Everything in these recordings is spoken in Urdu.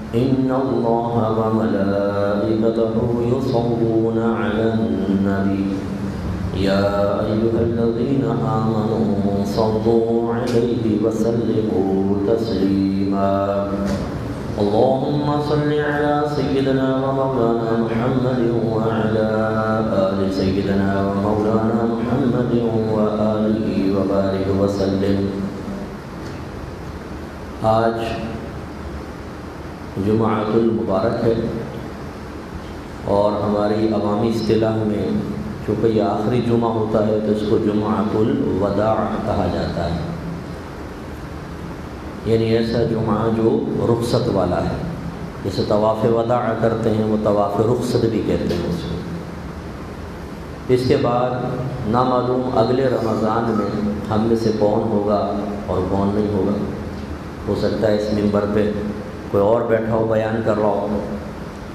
إن الله وملائكته يصلون على النبي يا أيها الذين آمنوا صلوا عليه وسلموا تسليما اللهم صل على سيدنا ومولانا محمد وعلى آل سيدنا ومولانا محمد وآله وبارك وسلم۔ آج جمعۃ المبارک ہے اور ہماری عوامی اصطلاح میں چونکہ یہ آخری جمعہ ہوتا ہے تو اس کو جمعۃ الوداع کہا جاتا ہے، یعنی ایسا جمعہ جو رخصت والا ہے، جیسے طواف وداع کرتے ہیں وہ طواف رخصت بھی کہتے ہیں اس کو۔ اس کے بعد نامعلوم اگلے رمضان میں ہم میں سے کون ہوگا اور کون نہیں ہوگا۔ ہو سکتا ہے اس منبر پہ کوئی اور بیٹھا ہو بیان کر رہا ہو،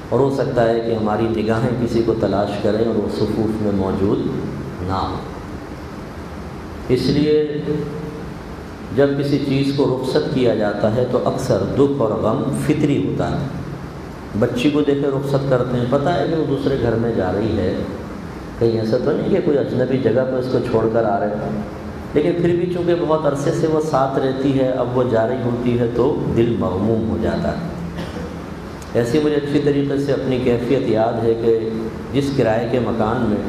اور ہو سکتا ہے کہ ہماری نگاہیں کسی کو تلاش کریں اور وہ صفوف میں موجود نہ ہو۔ اس لیے جب کسی چیز کو رخصت کیا جاتا ہے تو اکثر دکھ اور غم فطری ہوتا ہے۔ بچی کو دیکھے رخصت کرتے ہیں، پتہ ہے کہ وہ دوسرے گھر میں جا رہی ہے، کہیں ایسا تو نہیں کہ کوئی اجنبی جگہ پر اس کو چھوڑ کر آ رہے ہیں، لیکن پھر بھی چونکہ بہت عرصے سے وہ ساتھ رہتی ہے، اب وہ جا رہی ہوتی ہے تو دل مغموم ہو جاتا ہے۔ ایسی مجھے اچھی طریقے سے اپنی کیفیت یاد ہے کہ جس کرائے کے مکان میں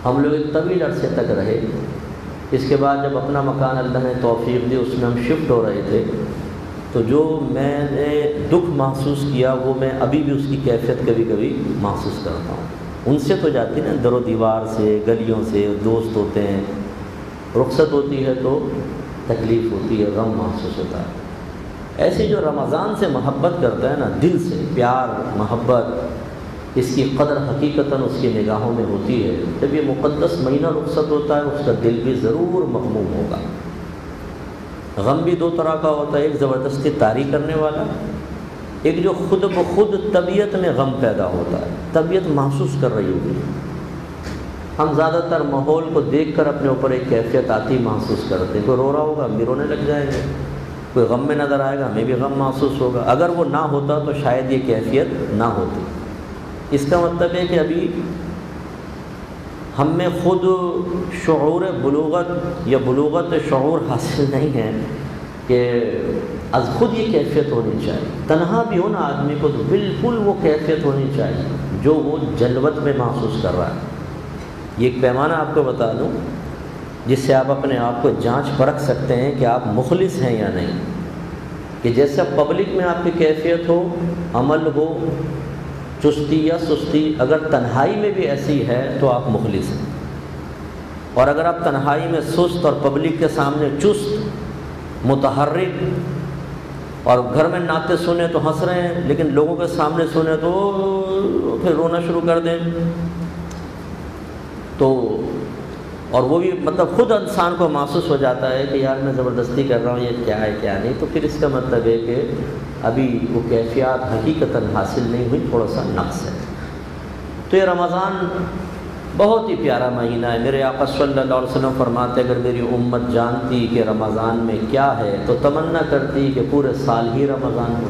ہم لوگ ایک طویل عرصے تک رہے، اس کے بعد جب اپنا مکان اللہ نے توفیق دی اس میں ہم شفٹ ہو رہے تھے، تو جو میں نے دکھ محسوس کیا وہ میں ابھی بھی اس کی کیفیت کبھی کبھی محسوس کرتا ہوں۔ ان سے تو جاتی نا، در و دیوار سے، گلیوں سے، دوست ہوتے ہیں، رخصت ہوتی ہے تو تکلیف ہوتی ہے، غم محسوس ہوتا ہے۔ ایسے جو رمضان سے محبت کرتا ہے نا، دل سے پیار محبت، اس کی قدر حقیقتاً اس کی نگاہوں میں ہوتی ہے۔ جب یہ مقدس مہینہ رخصت ہوتا ہے اس کا دل بھی ضرور مغموم ہوگا۔ غم بھی دو طرح کا ہوتا ہے، ایک زبردستی طاری کرنے والا، ایک جو خود بخود طبیعت میں غم پیدا ہوتا ہے، طبیعت محسوس کر رہی ہوگی۔ ہم زیادہ تر ماحول کو دیکھ کر اپنے اوپر ایک کیفیت آتی محسوس کرتے ہیں۔ کوئی رو رہا ہوگا ہم بھی رونے لگ جائیں گے، کوئی غم میں نظر آئے گا ہمیں بھی غم محسوس ہوگا۔ اگر وہ نہ ہوتا تو شاید یہ کیفیت نہ ہوتی۔ اس کا مطلب ہے کہ ابھی ہم میں خود شعور بلوغت یا بلوغت شعور حاصل نہیں ہے کہ از خود یہ کیفیت ہونی چاہیے۔ تنہا بھی ہو نا آدمی کو تو بالکل وہ کیفیت ہونی چاہیے جو وہ جلوت میں محسوس کر رہا ہے۔ یہ ایک پیمانہ آپ کو بتا دوں جس سے آپ اپنے آپ کو جانچ پرکھ سکتے ہیں کہ آپ مخلص ہیں یا نہیں، کہ جیسا پبلک میں آپ کی کیفیت ہو، عمل ہو، چستی یا سستی، اگر تنہائی میں بھی ایسی ہے تو آپ مخلص ہیں۔ اور اگر آپ تنہائی میں سست اور پبلک کے سامنے چست، متحرک، اور گھر میں نعتیں سنیں تو ہنس رہے ہیں لیکن لوگوں کے سامنے سنیں تو پھر رونا شروع کر دیں، تو اور وہ بھی مطلب خود انسان کو محسوس ہو جاتا ہے کہ یار میں زبردستی کر رہا ہوں، یہ کیا ہے کیا نہیں، تو پھر اس کا مطلب ہے کہ ابھی وہ کیفیات حقیقتاً حاصل نہیں ہوئی، تھوڑا سا نقص ہے۔ تو یہ رمضان بہت ہی پیارا مہینہ ہے۔ میرے آقا صلی اللہ علیہ وسلم فرماتے اگر میری امت جانتی کہ رمضان میں کیا ہے تو تمنا کرتی کہ پورے سال ہی رمضان ہو۔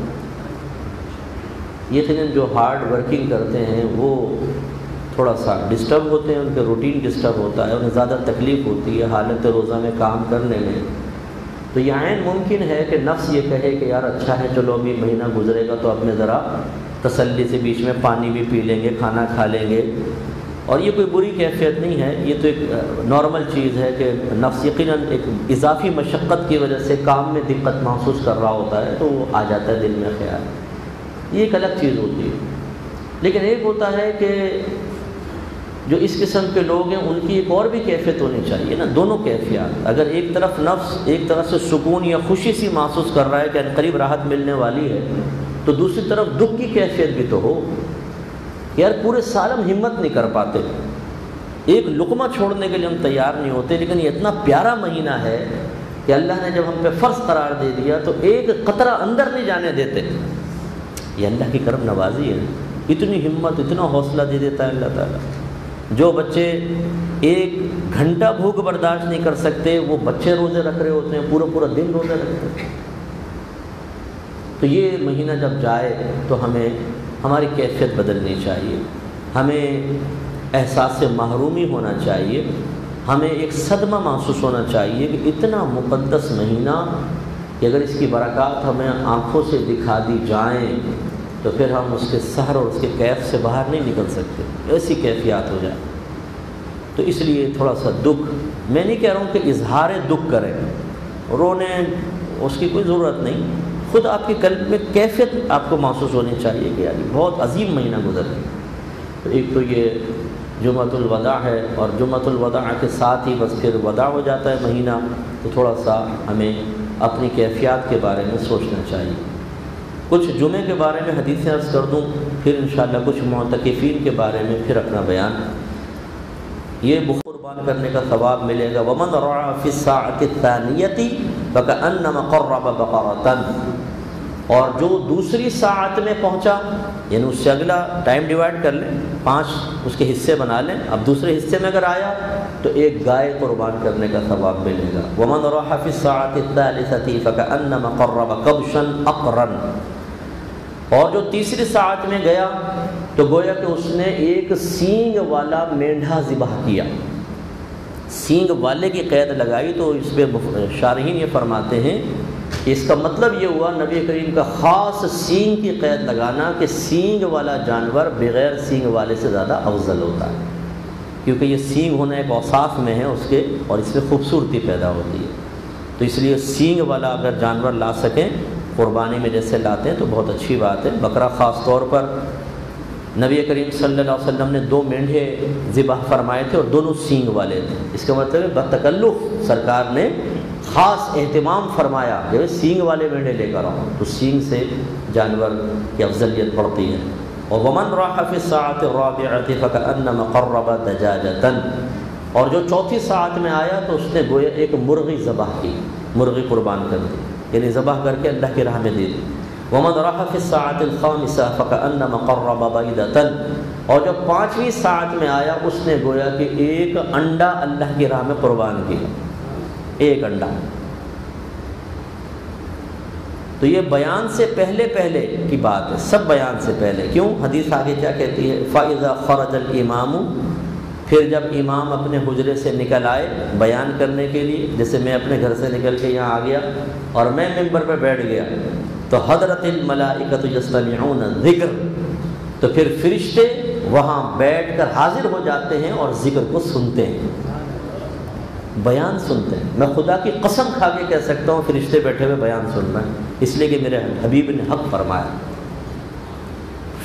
یہ جو ہارڈ ورکنگ کرتے ہیں وہ تھوڑا سا ڈسٹرب ہوتے ہیں، ان کے روٹین ڈسٹرب ہوتا ہے، انہیں زیادہ تکلیف ہوتی ہے حالت روزہ میں کام کرنے میں۔ تو یہ عین ممکن ہے کہ نفس یہ کہے کہ یار اچھا ہے چلو ابھی مہینہ گزرے گا تو اب میں ذرا تسلی سے بیچ میں پانی بھی پی لیں گے، کھانا کھا لیں گے، اور یہ کوئی بری کیفیت نہیں ہے، یہ تو ایک نارمل چیز ہے کہ نفس یقیناً ایک اضافی مشقت کی وجہ سے کام میں دقت محسوس کر رہا ہوتا ہے تو وہ آ جاتا ہے دل میں خیال، یہ ایک الگ چیز ہوتی ہے۔ لیکن ایک ہوتا ہے کہ جو اس قسم کے لوگ ہیں ان کی ایک اور بھی کیفیت ہونی چاہیے نا، دونوں کیفیات۔ اگر ایک طرف نفس ایک طرح سے سکون یا خوشی سی محسوس کر رہا ہے کہ قریب راحت ملنے والی ہے، تو دوسری طرف دکھ کی کیفیت بھی تو ہو، یار پورے سال ہم ہمت نہیں کر پاتے، ایک لقمہ چھوڑنے کے لیے ہم تیار نہیں ہوتے، لیکن یہ اتنا پیارا مہینہ ہے کہ اللہ نے جب ہم پہ فرض قرار دے دیا تو ایک قطرہ اندر نہیں جانے دیتے۔ یہ اللہ کی کرم نوازی ہے، اتنی ہمت اتنا حوصلہ دے دیتا ہے اللہ تعالیٰ۔ جو بچے ایک گھنٹہ بھوک برداشت نہیں کر سکتے وہ بچے روزے رکھ رہے ہوتے ہیں، پورا پورا دن روزے رکھتے ہیں۔ تو یہ مہینہ جب جائے تو ہمیں ہماری کیفیت بدلنی چاہیے، ہمیں احساس سے محرومی ہونا چاہیے، ہمیں ایک صدمہ محسوس ہونا چاہیے کہ اتنا مقدس مہینہ کہ اگر اس کی برکات ہمیں آنکھوں سے دکھا دی جائیں تو پھر ہم اس کے سحر اور اس کے کیف سے باہر نہیں نکل سکتے، ایسی کیفیات ہو جائے۔ تو اس لیے تھوڑا سا دکھ، میں نہیں کہہ رہا ہوں کہ اظہار دکھ کریں، رونے اس کی کوئی ضرورت نہیں، خود آپ کے قلب میں کیفیت آپ کو محسوس ہونی چاہیے کہ یار بہت عظیم مہینہ گزر گیا۔ تو ایک تو یہ جمعۃ الوداع ہے، اور جمعۃ الوداع کے ساتھ ہی بس پھر وداع ہو جاتا ہے مہینہ، تو تھوڑا سا ہمیں اپنی کیفیات کے بارے میں سوچنا چاہیے۔ کچھ جمعے کے بارے میں حدیثیں عرض کر دوں، پھر انشاءاللہ کچھ معتکفین کے بارے میں پھر اپنا بیان۔ یہ قربان کرنے کا ثواب ملے گا، ومن رعى في الساعة الثانية فكأنما قرب بقرة، اور جو دوسری ساعت میں پہنچا، یعنی اس سے اگلا ٹائم ڈیوائڈ کر لیں، 5 اس کے حصے بنا لیں، اب دوسرے حصے میں اگر آیا تو ایک گائے قربان کرنے کا ثواب ملے گا۔ ومن رعى في الساعة الثالثة فكأنما قرب كبشا أقرا، اور جو تیسری ساعت میں گیا تو گویا کہ اس نے ایک سینگ والا مینڈھا ذبح کیا، سینگ والے کی قید لگائی۔ تو اس پہ شارحین یہ فرماتے ہیں کہ اس کا مطلب یہ ہوا نبی کریم کا خاص سینگ کی قید لگانا کہ سینگ والا جانور بغیر سینگ والے سے زیادہ افضل ہوتا ہے، کیونکہ یہ سینگ ہونا ایک اوصاف میں ہے اس کے، اور اس میں خوبصورتی پیدا ہوتی ہے۔ تو اس لیے سینگ والا اگر جانور لا سکیں قربانی میں جیسے لاتے ہیں تو بہت اچھی بات ہے۔ بکرا خاص طور پر نبی کریم صلی اللہ علیہ وسلم نے 2 مینڈھے ذبح فرمائے تھے اور دونوں سینگ والے تھے، اس کا مطلب ہے بتکلف سرکار نے خاص اہتمام فرمایا کہ سینگ والے مینڈھے لے کر آؤ، تو سینگ سے جانور کی افضلیت بڑھتی ہے۔ اور ومن رعى في الساعة الرابعة فكأنما قرب دجاجة، اور جو چوتھی ساعت میں آیا تو اس نے گویا ایک مرغی ذبح کی، مرغی قربان کر دی، یعنی ذبح کر کے اللہ کی راہ میں دے دی۔ ومن رعى في الساعة الخامسة فكأنما قرب بيضة، اور جب 5ویں ساعت میں آیا اس نے گویا کہ ایک انڈا اللہ کی راہ میں قربان کیا، ایک انڈا۔ تو یہ بیان سے پہلے پہلے کی بات ہے، سب بیان سے پہلے۔ کیوں؟ حدیث آگے کیا کہتی ہے؟ فَإِذَا خَرَجَ الْإِمَامُ، پھر جب امام اپنے حجرے سے نکل آئے بیان کرنے کے لیے، جیسے میں اپنے گھر سے نکل کے یہاں آ گیا اور میں ممبر پہ بیٹھ گیا، تو حضرت الملائکۃ یستمعون الذکر، تو پھر فرشتے وہاں بیٹھ کر حاضر ہو جاتے ہیں اور ذکر کو سنتے ہیں، بیان سنتے ہیں۔ میں خدا کی قسم کھا کے کہہ سکتا ہوں فرشتے بیٹھے ہوئے بیان سن رہے ہیں، اس لیے کہ میرے حبیب نے حق فرمایا،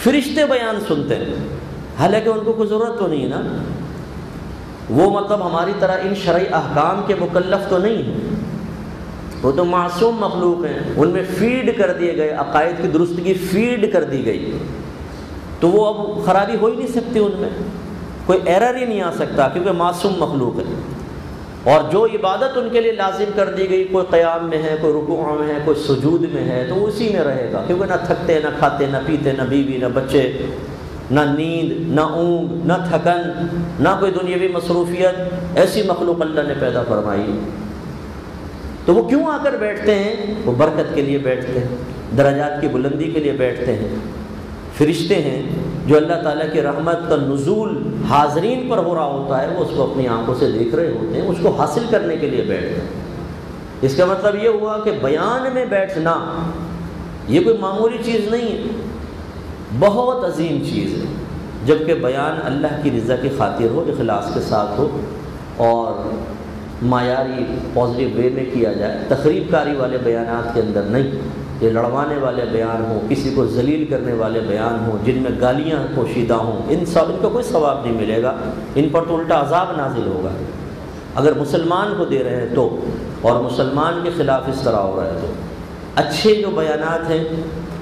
فرشتے بیان سنتے ہیں، حالانکہ ان کو کوئی ضرورت تو نہیں ہے نا، وہ مطلب ہماری طرح ان شرعی احکام کے مکلف تو نہیں ہیں، وہ تو معصوم مخلوق ہیں، ان میں فیڈ کر دیے گئے، عقائد کی درستگی فیڈ کر دی گئی، تو وہ اب خرابی ہو ہی نہیں سکتی، ان میں کوئی ایرر ہی نہیں آ سکتا کیونکہ معصوم مخلوق ہے۔ اور جو عبادت ان کے لیے لازم کر دی گئی، کوئی قیام میں ہے، کوئی رکوع میں ہے، کوئی سجود میں ہے، تو وہ اسی میں رہے گا، کیونکہ نہ تھکتے، نہ کھاتے، نہ پیتے، نہ بیوی، نہ بچے، نہ نیند، نہ اونگ، نہ تھکن، نہ کوئی دنیاوی مصروفیت، ایسی مخلوق اللہ نے پیدا فرمائی۔ تو وہ کیوں آ کر بیٹھتے ہیں؟ وہ برکت کے لیے بیٹھتے ہیں، درجات کی بلندی کے لیے بیٹھتے ہیں۔ فرشتے ہیں جو اللہ تعالیٰ کی رحمت کا نزول حاضرین پر ہو رہا ہوتا ہے، وہ اس کو اپنی آنکھوں سے دیکھ رہے ہوتے ہیں، اس کو حاصل کرنے کے لیے بیٹھتے ہیں۔ اس کا مطلب یہ ہوا کہ بیان میں بیٹھنا یہ کوئی معمولی چیز نہیں ہے، بہت عظیم چیز ہے، جبکہ بیان اللہ کی رضا کی خاطر ہو، اخلاص کے ساتھ ہو، اور معیاری پازیٹیو وے میں کیا جائے، تخریب کاری والے بیانات کے اندر نہیں، یہ لڑوانے والے بیان ہوں، کسی کو ذلیل کرنے والے بیان ہوں، جن میں گالیاں پوشیدہ ہوں، ان کا کوئی ثواب نہیں ملے گا، ان پر تو الٹا عذاب نازل ہوگا اگر مسلمان کو دے رہے ہیں تو، اور مسلمان کے خلاف اس طرح ہو رہا ہے تو۔ اچھے جو بیانات ہیں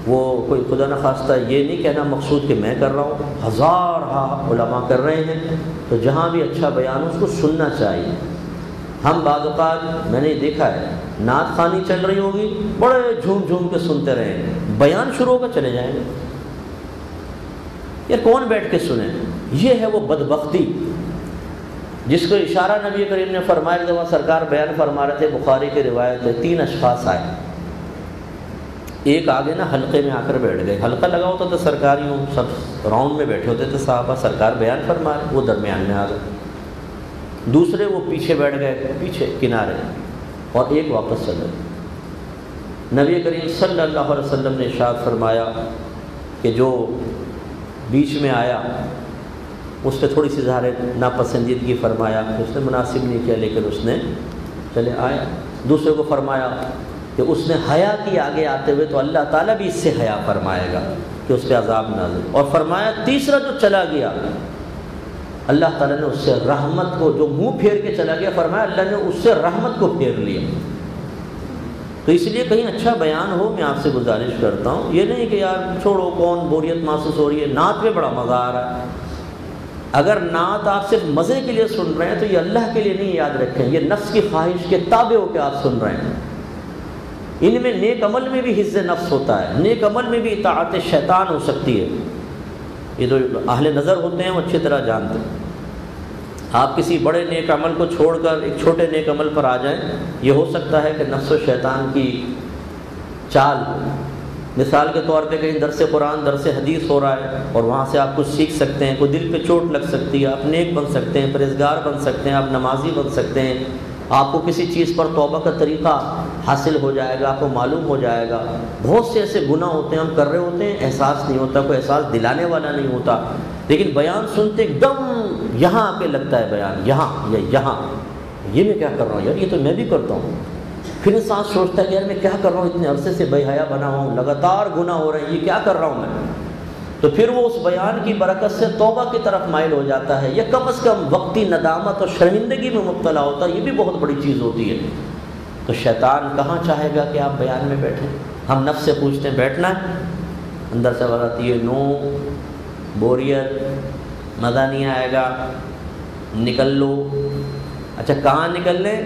وہ کوئی خدا نخواستہ یہ نہیں کہنا مقصود کہ میں کر رہا ہوں، ہزارہ علماء کر رہے ہیں، تو جہاں بھی اچھا بیان ہو اس کو سننا چاہیے۔ ہم بعض اوقات میں نے دیکھا ہے نعت خوانی چل رہی ہوگی، بڑے جھوم جھوم کے سنتے رہیں، بیان شروع ہوگا چلے جائیں گے، یہ کون بیٹھ کے سنیں؟ یہ ہے وہ بدبختی جس کو اشارہ نبی کریم نے فرمایا کہ جب سرکار بیان فرما رہے تھے، بخاری کی روایت ہے، 3 اشخاص آئے، ایک آگے نا حلقے میں آ کر بیٹھ گئے، حلقہ لگا ہوتا تھا سرکاریوں، سب راؤنڈ میں بیٹھے ہوتے تھے صحابہ، سرکار بیان فرما رہے، وہ درمیان میں آ گئے، دوسرے وہ پیچھے بیٹھ گئے، پیچھے کنارے، اور ایک واپس چلے۔ نبی کریم صلی اللہ علیہ وسلم نے ارشاد فرمایا کہ جو بیچ میں آیا اس پہ تھوڑی سی ظاہر ناپسندیدگی فرمایا، اس نے مناسب نہیں کیا، لیکن اس نے چلے آیا۔ دوسرے کو فرمایا کہ اس نے حیا کی آگے آتے ہوئے تو اللہ تعالیٰ بھی اس سے حیا فرمائے گا کہ اس پہ عذاب نازل، اور فرمایا تیسرا جو چلا گیا اللہ تعالیٰ نے اس سے رحمت کو، جو منہ پھیر کے چلا گیا، فرمایا اللہ نے اس سے رحمت کو پھیر لیا۔ تو اس لیے کہیں اچھا بیان ہو، میں آپ سے گزارش کرتا ہوں، یہ نہیں کہ یار چھوڑو کون بوریت محسوس ہو رہی ہے، نعت میں بڑا مزہ آ رہا ہے۔ اگر نعت آپ صرف مزے کے لیے سن رہے ہیں تو یہ اللہ کے لیے نہیں، یاد رکھیں یہ نفس کی خواہش کے تابع ہو کے آپ سن رہے ہیں۔ ان میں نیک عمل میں بھی حفظ نفس ہوتا ہے، نیک عمل میں بھی اطاعت شیطان ہو سکتی ہے، یہ جو اہل نظر ہوتے ہیں وہ اچھی طرح جانتے ہیں۔ آپ کسی بڑے نیک عمل کو چھوڑ کر ایک چھوٹے نیک عمل پر آ جائیں، یہ ہو سکتا ہے کہ نفس و شیطان کی چال، مثال کے طور پہ کہیں درس قرآن درس حدیث ہو رہا ہے اور وہاں سے آپ کچھ سیکھ سکتے ہیں، کوئی دل پہ چوٹ لگ سکتی ہے، آپ نیک بن سکتے ہیں، پرہیزگار بن سکتے ہیں، آپ نمازی بن سکتے ہیں، آپ کو کسی چیز پر توبہ کا طریقہ حاصل ہو جائے گا، آپ کو معلوم ہو جائے گا۔ بہت سے ایسے گناہ ہوتے ہیں ہم کر رہے ہوتے ہیں، احساس نہیں ہوتا، کوئی احساس دلانے والا نہیں ہوتا، لیکن بیان سنتے ایک دم یہاں آ کے لگتا ہے بیان، یہاں یا یہاں، یہ میں کیا کر رہا ہوں یار، یہ تو میں بھی کرتا ہوں۔ پھر انسان سوچتا ہے کہ یار میں کیا کر رہا ہوں، اتنے عرصے سے بے حیا بنا ہوا ہوں، لگاتار گناہ ہو رہے ہیں، یہ کیا کر رہا ہوں میں؟ تو پھر وہ اس بیان کی برکت سے توبہ کی طرف مائل ہو جاتا ہے، یا کم از کم وقتی ندامت اور شرمندگی میں مبتلا ہوتا ہے، یہ بھی بہت بڑی چیز ہوتی ہے۔ تو شیطان کہاں چاہے گا کہ آپ بیان میں بیٹھیں؟ ہم نفس سے پوچھتے ہیں بیٹھنا ہے، اندر سے آواز آتی ہے نو، بوریت، مزہ نہیں آئے گا، نکل لو۔ اچھا کہاں نکل لیں؟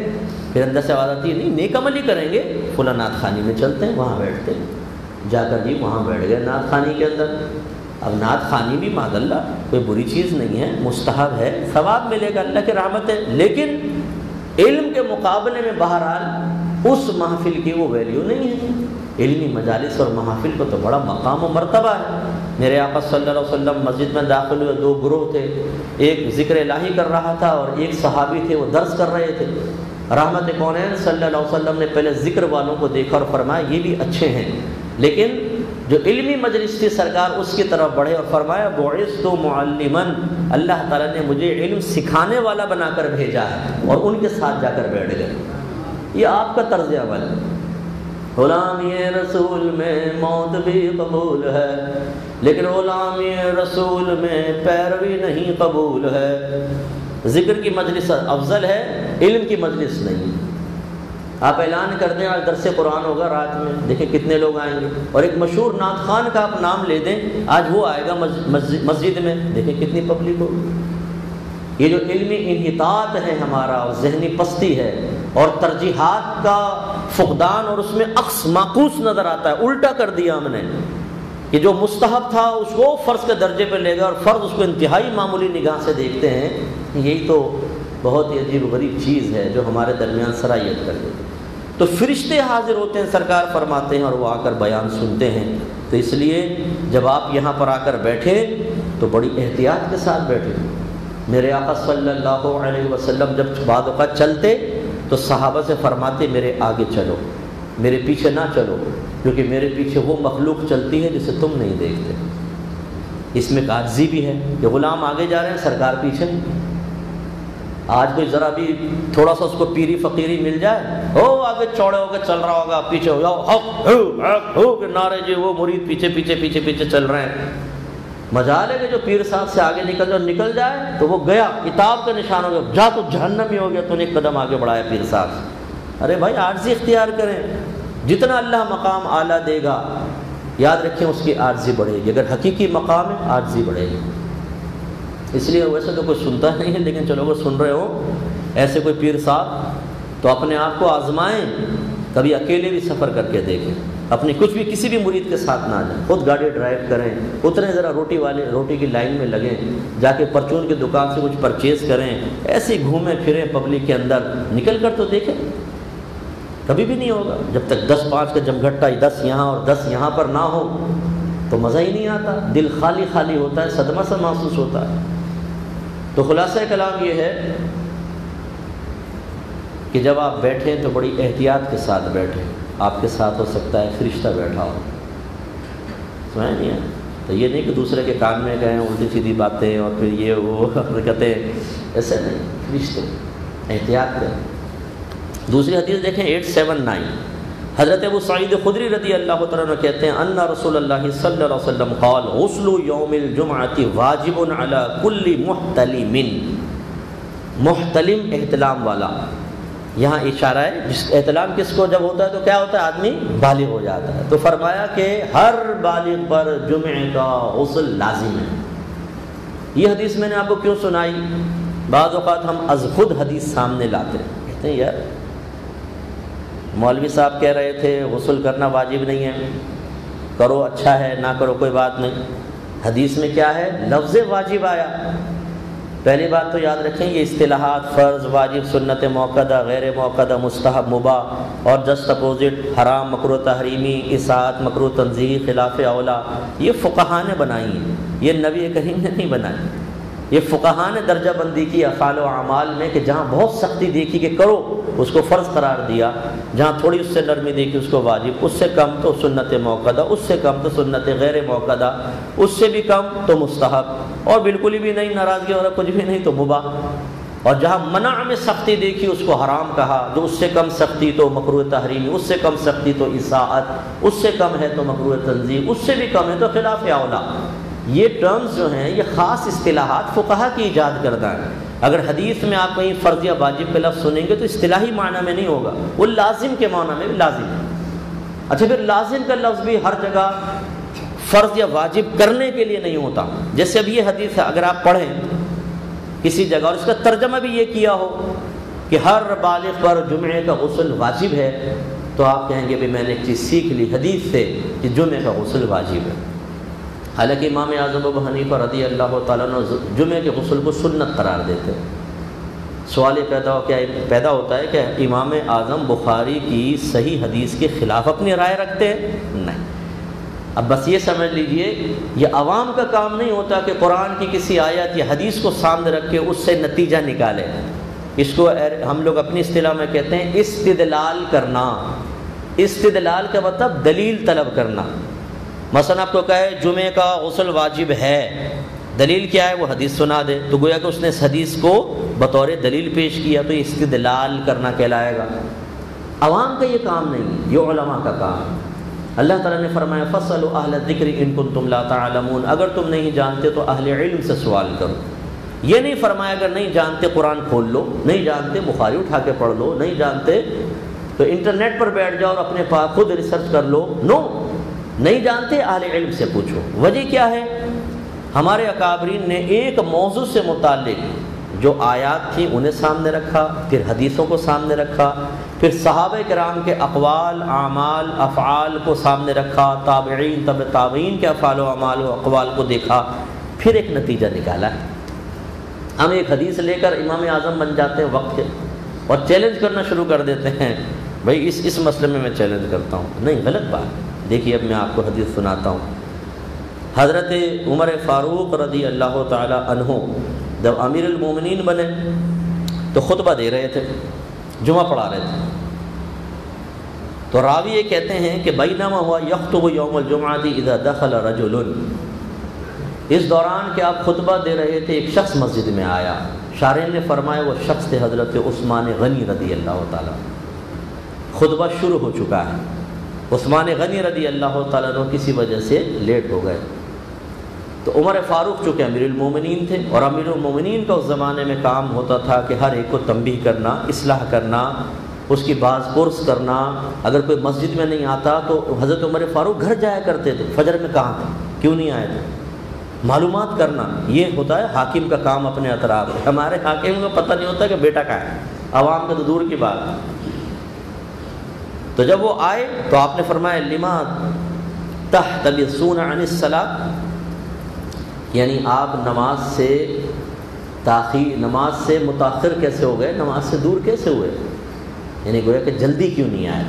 پھر اندر سے آواز آتی ہے نہیں نیک عمل ہی کریں گے، فلاں نعت خوانی میں چلتے ہیں، وہاں بیٹھتے ہیں، جا کر جی وہاں بیٹھ گئے نعت خوانی کے اندر۔ اب نعت خوانی بھی معاذ اللہ کوئی بری چیز نہیں ہے، مستحب ہے، ثواب ملے گا، اللہ کی رحمت ہے، لیکن علم کے مقابلے میں بہرحال اس محفل کی وہ ویلیو نہیں ہے۔ علمی مجالس اور محافل کو تو بڑا مقام و مرتبہ ہے۔ میرے آقا صلی اللہ علیہ وسلم مسجد میں داخل ہوئے، دو گروہ تھے، ایک ذکر الہی کر رہا تھا اور ایک صحابی تھے وہ درس کر رہے تھے۔ رحمت کونین صلی اللہ علیہ وسلم نے پہلے ذکر والوں کو دیکھا اور فرمایا یہ بھی اچھے ہیں، لیکن جو علمی مجلس تھی سرکار اس کی طرف بڑھے اور فرمایا بعثت معلما، اللہ تعالیٰ نے مجھے علم سکھانے والا بنا کر بھیجا ہے، اور ان کے ساتھ جا کر بیٹھ گئے۔ یہ آپ کا طرز عمل ہے۔ غلامی رسول میں موت بھی قبول ہے، لیکن غلامی رسول میں پیروی نہیں قبول ہے۔ ذکر کی مجلس افضل ہے، علم کی مجلس نہیں۔ آپ اعلان کر دیں آج درس قرآن ہوگا رات میں، دیکھیں کتنے لوگ آئیں گے، اور ایک مشہور نعت خوان کا آپ نام لے دیں آج وہ آئے گا مسجد میں، دیکھیں کتنی پبلک ہوگی۔ یہ جو علمی انحطاط ہے ہمارا اور ذہنی پستی ہے اور ترجیحات کا فقدان، اور اس میں عکس معکوس نظر آتا ہے، الٹا کر دیا ہم نے کہ جو مستحب تھا اس کو فرض کے درجے پہ لے گا اور فرض اس کو انتہائی معمولی نگاہ سے دیکھتے ہیں۔ یہی تو بہت ہی عجیب غریب چیز ہے جو ہمارے درمیان سرایت کر دیتی۔ تو فرشتے حاضر ہوتے ہیں، سرکار فرماتے ہیں، اور وہ آ کر بیان سنتے ہیں۔ تو اس لیے جب آپ یہاں پر آ کر بیٹھے تو بڑی احتیاط کے ساتھ بیٹھے۔ میرے آقا صلی اللہ علیہ وسلم جب بعض اوقات چلتے تو صحابہ سے فرماتے میرے آگے چلو، میرے پیچھے نہ چلو، کیونکہ میرے پیچھے وہ مخلوق چلتی ہے جسے تم نہیں دیکھتے۔ اس میں عاجزی بھی ہے کہ غلام آگے جا رہے ہیں، سرکار پیچھے۔ آج کوئی ذرا بھی تھوڑا سا اس کو پیری فقیری مل جائے، او آگے چوڑے ہو کے چل رہا ہوگا، پیچھے ہو جاؤ، حق ہو کے نعرے جی، وہ مرید پیچھے پیچھے پیچھے پیچھے چل رہے ہیں۔ مجال ہے کہ جو پیر صاحب سے آگے نکل جائے تو وہ گیا، کتاب کا نشان ہو گیا، جا تو جہنم ہی ہو گیا، تو نے ایک قدم آگے بڑھایا پیر صاحب سے۔ ارے بھائی عاجزی اختیار کریں، جتنا اللہ مقام اعلیٰ دے گا یاد رکھیں اس کی عاجزی بڑھے گی، اگر حقیقی مقام ہے عاجزی بڑھے گی۔ اس لیے ویسے تو کوئی سنتا نہیں ہے، لیکن چلو اگر سن رہے ہو ایسے کوئی پیر صاحب تو اپنے آپ کو آزمائیں، کبھی اکیلے بھی سفر کر کے دیکھیں، اپنی کچھ بھی کسی بھی مرید کے ساتھ نہ جائیں، خود گاڑی ڈرائیو کریں، اتنے ذرا روٹی کی لائن میں لگیں، جا کے پرچون کی دکان سے کچھ پرچیز کریں، ایسے گھومیں پھریں پبلک کے اندر، نکل کر تو دیکھیں۔ کبھی بھی نہیں ہوگا جب تک 10-5 کا جمگھٹا 10 یہاں اور 10 یہاں پر نہ ہو تو مزہ ہی نہیں آتا، دل خالی خالی ہوتا ہے، صدمہ سا محسوس ہوتا ہے۔ تو خلاصہ کلام یہ ہے کہ جب آپ بیٹھیں تو بڑی احتیاط کے ساتھ بیٹھیں۔ آپ کے ساتھ ہو سکتا ہے فرشتہ بیٹھا ہو، سمجھ نہیں ہے؟ تو یہ نہیں کہ دوسرے کے کان میں کہیں الٹی سیدھی باتیں اور پھر یہ وہ حرکتیں، ایسے نہیں، فرشتے، احتیاط کریں۔ دوسری حدیث دیکھیں 879، حضرت ابو سعید خدری رضی اللہ تعالیٰ عنہ کہتے ہیں ان رسول اللہ صلی اللہ علیہ وسلم قال غسل یوم الجمعۃ واجب علی کل محتلم، محتلم احتلام والا، یہاں اشارہ ہے جس احتلام کس کو جب ہوتا ہے تو کیا ہوتا ہے، آدمی بالغ ہو جاتا ہے، تو فرمایا کہ ہر بالغ پر جمعے کا غسل لازم ہے۔ یہ حدیث میں نے آپ کو کیوں سنائی؟ بعض اوقات ہم از خود حدیث سامنے لاتے ہیں، کہتے ہیں یار مولوی صاحب کہہ رہے تھے غسل کرنا واجب نہیں ہے، کرو اچھا ہے، نہ کرو کوئی بات نہیں۔ حدیث میں کیا ہے؟ لفظ واجب آیا۔ پہلی بات تو یاد رکھیں یہ اصطلاحات فرض، واجب، سنت موقدہ، غیر موقدہ، مستحب، مباح اور جسٹ اپوزٹ، حرام، مکروہ تحریمی، اصاعت، مکروہ تنزیہی، خلاف اولا، یہ فقہا نے بنائی ہیں، یہ نبی کریم نے نہیں بنائی۔ یہ فقہا نے درجہ بندی کی افعال و اعمال میں کہ جہاں بہت سختی دیکھی کہ کرو اس کو فرض قرار دیا، جہاں تھوڑی اس سے نرمی دیکھی اس کو واجب، اس سے کم تو سنت موقدہ، اس سے کم تو سنت غیر موقدہ، اس سے بھی کم تو مستحب، اور بالکل ہی بھی نہیں، ناراضگی اور کچھ بھی نہیں تو مباح، اور جہاں منع میں سختی دیکھی اس کو حرام کہا، جو اس سے کم سختی تو مکروہ تحریمی، اس سے کم سختی تو اصاعت، اس سے کم ہے تو مکروہ تنزیہ، اس سے بھی کم ہے تو خلاف اولا۔ یہ ٹرمز جو ہیں یہ خاص اصطلاحات فقہا کی ایجاد کردہ ہیں۔ اگر حدیث میں آپ کہیں فرض یا واجب کا لفظ سنیں گے تو اصطلاحی معنی میں نہیں ہوگا، وہ لازم کے معنی میں بھی لازم ہے۔ اچھا پھر لازم کا لفظ بھی ہر جگہ فرض یا واجب کرنے کے لیے نہیں ہوتا۔ جیسے اب یہ حدیث ہے، اگر آپ پڑھیں کسی جگہ اور اس کا ترجمہ بھی یہ کیا ہو کہ ہر بالغ پر جمعے کا غسل واجب ہے، تو آپ کہیں گے بھی میں نے ایک چیز سیکھ لی حدیث سے کہ جمعے کا غسل واجب ہے۔ حالانکہ امام اعظم ابو حنیفہ رضی اللہ تعالیٰ عنہ جمعے کے غسل کو سنت قرار دیتے ہیں۔ سوال یہ پیدا ہوتا ہے کہ امام اعظم بخاری کی صحیح حدیث کے خلاف اپنی رائے رکھتے ہیں؟ نہیں۔ اب بس یہ سمجھ لیجئے یہ عوام کا کام نہیں ہوتا کہ قرآن کی کسی آیت یا حدیث کو سامنے رکھ کے اس سے نتیجہ نکالے۔ اس کو ہم لوگ اپنی اصطلاح میں کہتے ہیں استدلال کرنا۔ استدلال کا مطلب دلیل طلب کرنا۔ مثلا آپ کو کہے جمعے کا غسل واجب ہے، دلیل کیا ہے؟ وہ حدیث سنا دے، تو گویا کہ اس نے اس حدیث کو بطور دلیل پیش کیا، تو یہ استدلال کرنا کہلائے گا۔ عوام کا یہ کام نہیں، یہ علماء کا کام ہے۔ اللہ تعالیٰ نے فرمایا فَاسْأَلُوا أَهْلَ الذِّكْرِ إِن كُنتُمْ لَا تَعْلَمُونَ، اگر تم نہیں جانتے تو اہل علم سے سوال کرو۔ یہ نہیں فرمایا اگر نہیں جانتے قرآن کھول لو، نہیں جانتے بخاری اٹھا کے پڑھ لو، نہیں جانتے تو انٹرنیٹ پر بیٹھ جاؤ اور اپنے پاس خود ریسرچ کر لو۔ نو، نہیں جانتے اہل علم سے پوچھو۔ وجہ کیا ہے؟ ہمارے اکابرین نے ایک موضوع سے متعلق جو آیات تھیں انہیں سامنے رکھا، پھر حدیثوں کو سامنے رکھا، پھر صحابہ کرام کے اقوال، اعمال، افعال کو سامنے رکھا، تابعین، تبع تابعین کے افعال و اعمال و اقوال کو دیکھا، پھر ایک نتیجہ نکالا ہے۔ ہم ایک حدیث لے کر امام اعظم بن جاتے ہیں وقت کے اور چیلنج کرنا شروع کر دیتے ہیں، بھائی اس مسئلے میں چیلنج کرتا ہوں۔ نہیں، غلط بات۔ دیکھیے اب میں آپ کو حدیث سناتا ہوں۔ حضرت عمر فاروق رضی اللہ تعالی عنہ جب امیر المومنین بنے تو خطبہ دے رہے تھے، جمعہ پڑھا رہے تھے، تو راوی یہ کہتے ہیں کہ بینما ہوا یخطب یوم الجمعۃ اذا دخل رجل، اس دوران کہ آپ خطبہ دے رہے تھے ایک شخص مسجد میں آیا۔ شارح نے فرمایا وہ شخص تھے حضرت عثمان غنی رضی اللہ تعالیٰ۔ خطبہ شروع ہو چکا ہے، عثمان غنی رضی اللہ تعالیٰ عنہ کسی وجہ سے لیٹ ہو گئے، تو عمر فاروق چونکہ امیر المومنین تھے، اور امیر المومنین کا اس زمانے میں کام ہوتا تھا کہ ہر ایک کو تنبیہ کرنا، اصلاح کرنا، اس کی باز پرس کرنا۔ اگر کوئی مسجد میں نہیں آتا تو حضرت عمر فاروق گھر جایا کرتے تھے، فجر میں کہاں تھے، کیوں نہیں آئے تھے، معلومات کرنا۔ یہ ہوتا ہے حاکم کا کام اپنے اطراف۔ ہمارے حاکم کو پتہ نہیں ہوتا کہ بیٹا کہاں ہے، عوام کا تو دور کی بات۔ تو جب وہ آئے تو آپ نے فرمایا لما تحتبسون عن الصلاۃ، یعنی آپ نماز سے متاخر کیسے ہو گئے، نماز سے دور کیسے ہوئے؟ یعنی گویا کہ جلدی کیوں نہیں آیا؟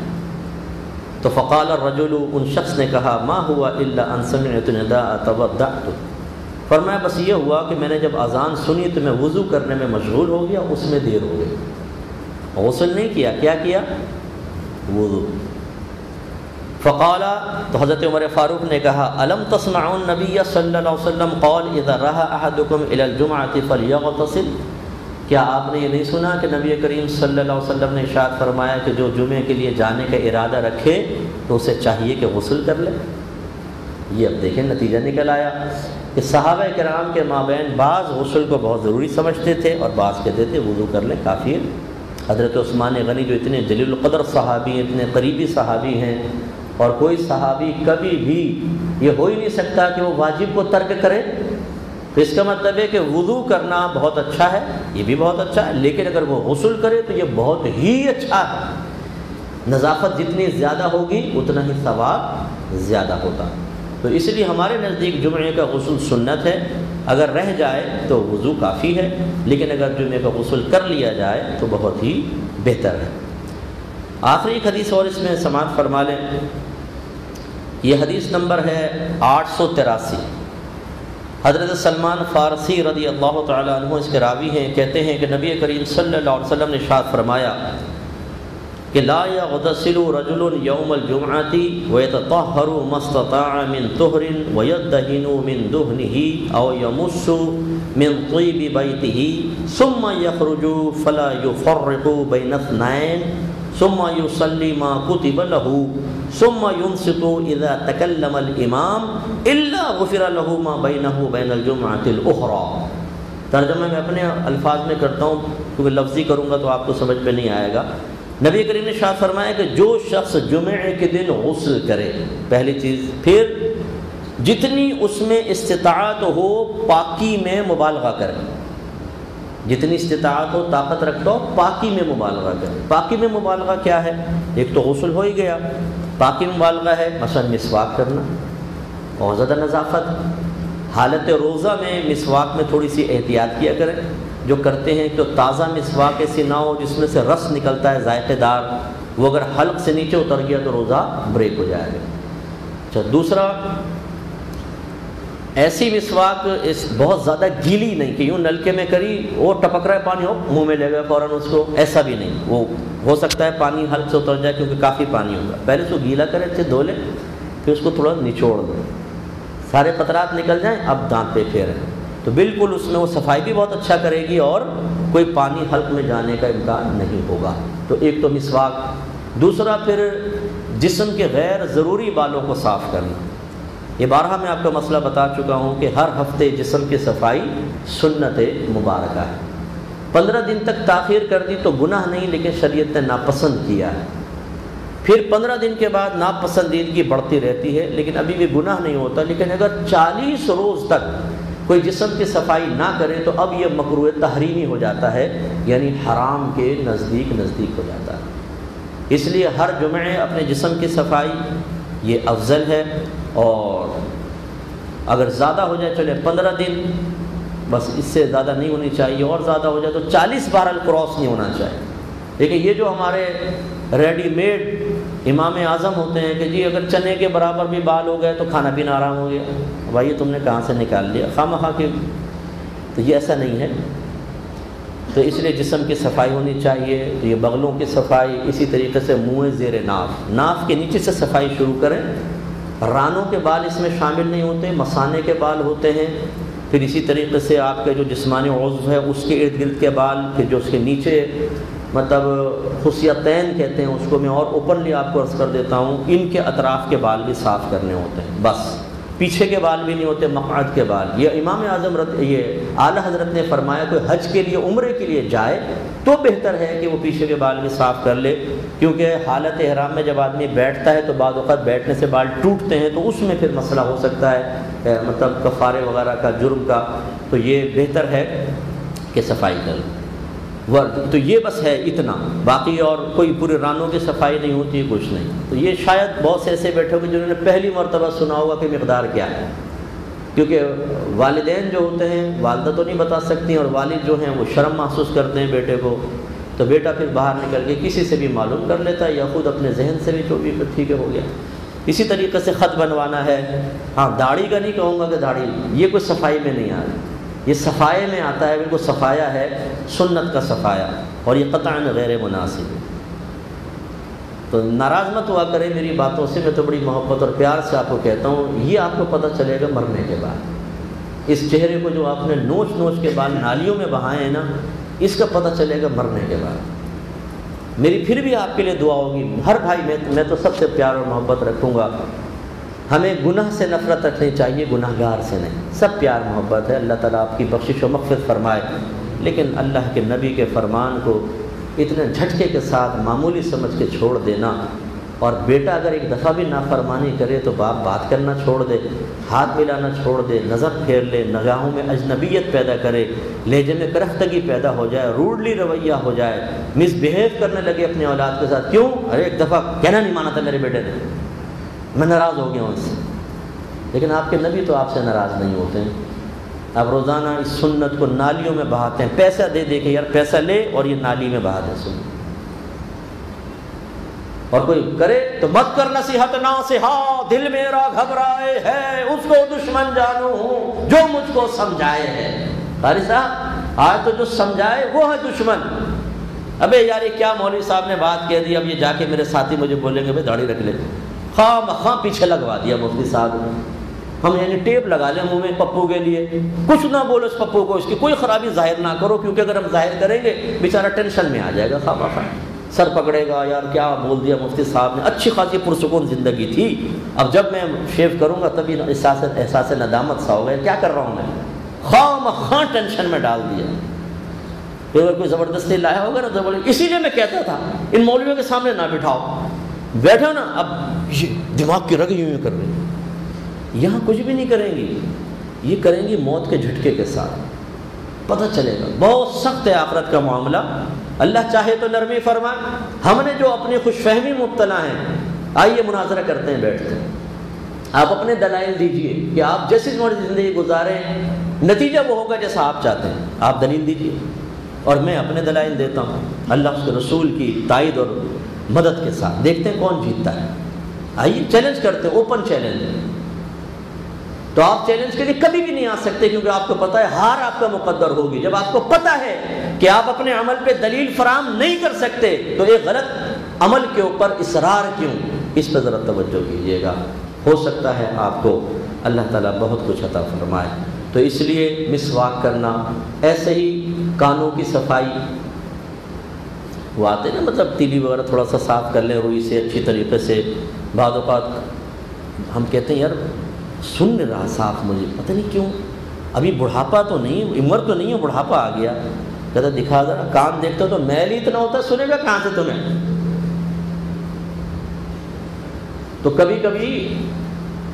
تو فقال الرجل، ان شخص نے کہا، ما ہوا الا ان سمعت النداء توضأت، فرمایا بس یہ ہوا کہ میں نے جب اذان سنی تو میں وضو کرنے میں مشغول ہو گیا، اس میں دیر ہو گئی، غسل نہیں کیا، کیا کیا؟ وضو۔ فقال، تو حضرت عمر فاروق نے کہا، الم تسمعوا النبی صلی اللہ علیہ وسلم قال اذا راح احدکم الى الجمعۃ فلیغتسل، کیا آپ نے یہ نہیں سنا کہ نبی کریم صلی اللہ علیہ وسلم نے ارشاد فرمایا کہ جو جمعے کے لیے جانے کا ارادہ رکھے تو اسے چاہیے کہ غسل کر لے؟ یہ اب دیکھیں نتیجہ نکل آیا کہ صحابہ کرام کے مابین بعض غسل کو بہت ضروری سمجھتے تھے اور بعض کہتے تھے وضو کر لیں کافی ہے۔ حضرت عثمان غنی جو اتنے جلیل القدر صحابی ہیں، اتنے قریبی صحابی ہیں، اور کوئی صحابی کبھی بھی یہ ہو ہی نہیں سکتا کہ وہ واجب کو ترک کرے، تو اس کا مطلب ہے کہ وضو کرنا بہت اچھا ہے، یہ بھی بہت اچھا ہے، لیکن اگر وہ غسل کرے تو یہ بہت ہی اچھا ہے۔ نظافت جتنی زیادہ ہوگی اتنا ہی ثواب زیادہ ہوتا، تو اس لیے ہمارے نزدیک جمعے کا غسل سنت ہے، اگر رہ جائے تو وضو کافی ہے، لیکن اگر جمعے کا غسل کر لیا جائے تو بہت ہی بہتر ہے۔ آخری ایک حدیث اور اس میں سماعت فرما لیں، یہ حدیث نمبر ہے 883۔ حضرت سلمان فارسی رضی اللہ تعالیٰ عنہ اس کے راوی ہیں، کہتے ہیں کہ نبی کریم صلی اللہ علیہ وسلم نے ارشاد فرمایا کہ لا یغتسل رجل یوم الجمعۃ ویتطہر ما استطاع من طہر ویدہن من دہنہ او یمس من طیب بیتہ ثم یخرج فلا یفرق بین اثنین ثم یصلی ما کتب له ثم ينصت اذا تکلم الامام الا غفر له ما بینہ وبین الجمعۃ الاخرى۔ ترجمہ میں اپنے الفاظ میں کرتا ہوں کیونکہ لفظی کروں گا تو آپ کو سمجھ میں نہیں آئے گا۔ نبی کریم نے ارشاد فرمایا کہ جو شخص جمعے کے دن غسل کرے، پہلی چیز، پھر جتنی اس میں استطاعت ہو پاکی میں مبالغہ کرے، جتنی استطاعت ہو طاقت رکھتا ہو پاکی میں مبالغہ کرے۔ پاکی میں مبالغہ کیا ہے؟ ایک تو غسل ہو ہی گیا، پاکی مبالغہ ہے مثلا مسواک کرنا، اور زیادہ نظافت، حالت روزہ میں مسواک میں تھوڑی سی احتیاط کیا کریں، جو کرتے ہیں کہ تازہ مسواک ایسی نہ ہو جس میں سے رس نکلتا ہے ذائقے دار، وہ اگر حلق سے نیچے اتر گیا تو روزہ بریک ہو جائے گا۔ اچھا، دوسرا، ایسی مسواک بہت زیادہ گیلی نہیں کہ یوں نلکے میں کری وہ ٹپک رہا ہے پانی ہو منہ میں لے گئے فوراً اس کو، ایسا بھی نہیں، وہ ہو سکتا ہے پانی حلق سے اتر جائے کیونکہ کافی پانی ہوگا، پہلے اس کو گیلا کرے، اچھے دھو لے، پھر اس کو تھوڑا نچوڑ دو، سارے قطرات نکل جائیں، اب دانت پہ پھیریں، تو بالکل اس میں وہ صفائی بھی بہت اچھا کرے گی اور کوئی پانی حلق میں جانے کا امکان نہیں ہوگا۔ تو ایک تو مسواک، دوسرا پھر جسم کے غیر ضروری بالوں کو صاف کرنا۔ یہ بارہا میں آپ کو مسئلہ بتا چکا ہوں کہ ہر ہفتے جسم کی صفائی سنت مبارکہ ہے۔ 15 دن تک تاخیر کر دی تو گناہ نہیں، لیکن شریعت نے ناپسند کیا ہے۔ پھر 15 دن کے بعد ناپسندیدگی بڑھتی رہتی ہے، لیکن ابھی بھی گناہ نہیں ہوتا، لیکن اگر 40 روز تک کوئی جسم کی صفائی نہ کرے تو اب یہ مکروہ تحریمی ہو جاتا ہے، یعنی حرام کے نزدیک ہو جاتا ہے۔ اس لیے ہر جمعے اپنے جسم کی صفائی یہ افضل ہے، اور اگر زیادہ ہو جائے چلے 15 دن، بس اس سے زیادہ نہیں ہونی چاہیے، اور زیادہ ہو جائے تو 40 بہرحال کراس نہیں ہونا چاہیے۔ لیکن یہ جو ہمارے ریڈی میڈ امام اعظم ہوتے ہیں کہ جی اگر چنے کے برابر بھی بال ہو گئے تو کھانا پینا آرام ہو گیا، بھائی تم نے کہاں سے نکال لیا خواہ مخواہ کے، تو یہ ایسا نہیں ہے۔ تو اس لیے جسم کی صفائی ہونی چاہیے، تو یہ بغلوں کی صفائی، اسی طریقے سے منہ زیر ناف کے نیچے سے صفائی شروع کریں۔ رانوں کے بال اس میں شامل نہیں ہوتے، مثانے کے بال ہوتے ہیں، پھر اسی طریقے سے آپ کے جو جسمانی عضو ہے اس کے ارد گرد کے بال، پھر جو اس کے نیچے مطلب خصیتین کہتے ہیں اس کو میں اور اوپنلی آپ کو عرض کر دیتا ہوں، ان کے اطراف کے بال بھی صاف کرنے ہوتے ہیں، بس پیچھے کے بال بھی نہیں ہوتے، مقعد کے بال۔ یہ امام اعظم یہ اعلیٰ حضرت نے فرمایا کوئی حج کے لیے عمرے کے لیے جائے تو بہتر ہے کہ وہ پیچھے کے بال بھی صاف کر لے، کیونکہ حالت احرام میں جب آدمی بیٹھتا ہے تو بعض اوقات بیٹھنے سے بال ٹوٹتے ہیں، تو اس میں پھر مسئلہ ہو سکتا ہے مطلب کفارے وغیرہ کا، جرم کا، تو یہ بہتر ہے کہ صفائی کر لیں۔ تو یہ بس ہے اتنا، باقی اور کوئی پورے رانوں کی صفائی نہیں ہوتی، کچھ نہیں۔ تو یہ شاید بہت سے ایسے بیٹھے ہوگے جنہوں نے پہلی مرتبہ سنا ہوگا کہ مقدار کیا ہے، کیونکہ والدین جو ہوتے ہیں والدہ تو نہیں بتا سکتی، اور والد جو ہیں وہ شرم محسوس کرتے ہیں بیٹے کو، تو بیٹا پھر باہر نکل کے کسی سے بھی معلوم کر لیتا ہے یا خود اپنے ذہن سے بھی جو بھی ٹھیک ہے ہو گیا۔ اسی طریقے سے خط بنوانا ہے، ہاں داڑھی کا نہیں کہوں گا کہ داڑھی یہ کوئی صفائی میں نہیں آ رہا، یہ صفائے میں آتا ہے، بالکل صفایا ہے، سنت کا صفایا، اور یہ قطعاً غیر مناسب ہے۔ تو ناراض مت ہوا کریں میری باتوں سے، میں تو بڑی محبت اور پیار سے آپ کو کہتا ہوں، یہ آپ کو پتہ چلے گا مرنے کے بعد۔ اس چہرے کو جو آپ نے نوچ نوچ کے بال نالیوں میں بہائے ہیں نا، اس کا پتہ چلے گا مرنے کے بعد۔ میری پھر بھی آپ کے لیے دعا ہوگی، ہر بھائی میں تو سب سے پیار اور محبت رکھوں گا، ہمیں گناہ سے نفرت رکھنی چاہیے، گناہ گار سے نہیں، سب پیار محبت ہے، اللہ تعالیٰ آپ کی بخشش و مغفرت فرمائے، لیکن اللہ کے نبی کے فرمان کو اتنے جھٹکے کے ساتھ معمولی سمجھ کے چھوڑ دینا، اور بیٹا اگر ایک دفعہ بھی نافرمانی کرے تو باپ بات کرنا چھوڑ دے، ہاتھ ملانا چھوڑ دے، نظر پھیر لے، نگاہوں میں اجنبیت پیدا کرے، لہجے میں کرختگی پیدا ہو جائے، روڈلی رویہ ہو جائے، مس بہیو کرنے لگے اپنی اولاد کے ساتھ، کیوں؟ ارے ایک دفعہ کہنا نہیں مانا تھا میرے بیٹے نے، میں ناراض ہو گیا ہوں اس سے۔ لیکن آپ کے نبی تو آپ سے ناراض نہیں ہوتے ہیں، آپ روزانہ اس سنت کو نالیوں میں بہاتے ہیں، پیسہ دے دے کے، یار پیسہ لے اور یہ نالی میں بہا دے سنت۔ اور کوئی کرے تو مت کر نصیحت ناصحا، دل میرا گھبرائے ہے، اس کو دشمن جانوں ہوں جو مجھ کو سمجھائے ہے۔ قاری صاحب آج تو جو سمجھائے وہ ہے دشمن۔ ابے یار یہ کیا مولوی صاحب نے بات کہہ دی، اب یہ جا کے میرے ساتھی مجھے بولیں گے بھائی داڑھی رکھ لے، خواہ مخواہ پیچھے لگوا دیا مفتی صاحب نے، ہم یعنی ٹیپ لگا لیں منہ میں پپو کے لیے، کچھ نہ بولو اس پپو کو، اس کی کوئی خرابی ظاہر نہ کرو، کیونکہ اگر ہم ظاہر کریں گے بیچارہ ٹینشن میں آ جائے گا، خواہ مخواہ سر پکڑے گا، یار کیا بول دیا مفتی صاحب نے، اچھی خاصی پرسکون زندگی تھی، اب جب میں شیو کروں گا تبھی احساس ندامت سا ہوگا، کیا کر رہا ہوں میں، خواہ مخواہ ٹینشن میں ڈال دیا۔ پھر اگر کوئی زبردستی لایا ہوگا نا زبردستی، اسی لیے میں کہتا تھا ان مولویوں کے سامنے نہ بٹھاؤ، بیٹھو نا، اب یہ دماغ کی رگ یوں کر رہی ہے، یہاں کچھ بھی نہیں کریں گی، یہ کریں گی موت کے جھٹکے کے ساتھ، پتہ چلے گا بہت سخت ہے آخرت کا معاملہ۔ اللہ چاہے تو نرمی فرمائے، ہم نے جو اپنی خوش فہمی مبتلا ہیں، آئیے مناظرہ کرتے ہیں بیٹھ کر، آپ اپنے دلائل دیجئے کہ آپ جیسی مرضی زندگی گزاریں، نتیجہ وہ ہوگا جیسا آپ چاہتے ہیں، آپ دلیل دیجئے اور میں اپنے دلائل دیتا ہوں، اللہ اس کے رسول کی تائید اور مدد کے ساتھ، دیکھتے ہیں کون جیتتا ہے۔ آئیے چیلنج کرتے ہیں، اوپن چیلنج۔ تو آپ چیلنج کے لیے کبھی بھی نہیں آ سکتے، کیونکہ آپ کو پتہ ہے ہار آپ کا مقدر ہوگی۔ جب آپ کو پتہ ہے کہ آپ اپنے عمل پہ دلیل فراہم نہیں کر سکتے تو ایک غلط عمل کے اوپر اصرار کیوں، اس پہ ذرا توجہ کیجیے گا، ہو سکتا ہے آپ کو اللہ تعالیٰ بہت کچھ عطا فرمائے۔ تو اس لیے مسواک کرنا، ایسے ہی کانوں کی صفائی، وہ آتے نا مطلب تیلی وغیرہ تھوڑا سا صاف کر لیں روئی سے اچھی طریقے سے، بعض اوقات ہم کہتے ہیں یار سن نہیں رہا صاف، مجھے پتہ نہیں کیوں، ابھی بڑھاپا تو نہیں، عمر تو نہیں ہے، بڑھاپا آ گیا، کہتا دکھا ذرا، کان دیکھتا تو میل ہی اتنا ہوتا ہے، سنے گا کہاں سے تمہیں؟ تو کبھی کبھی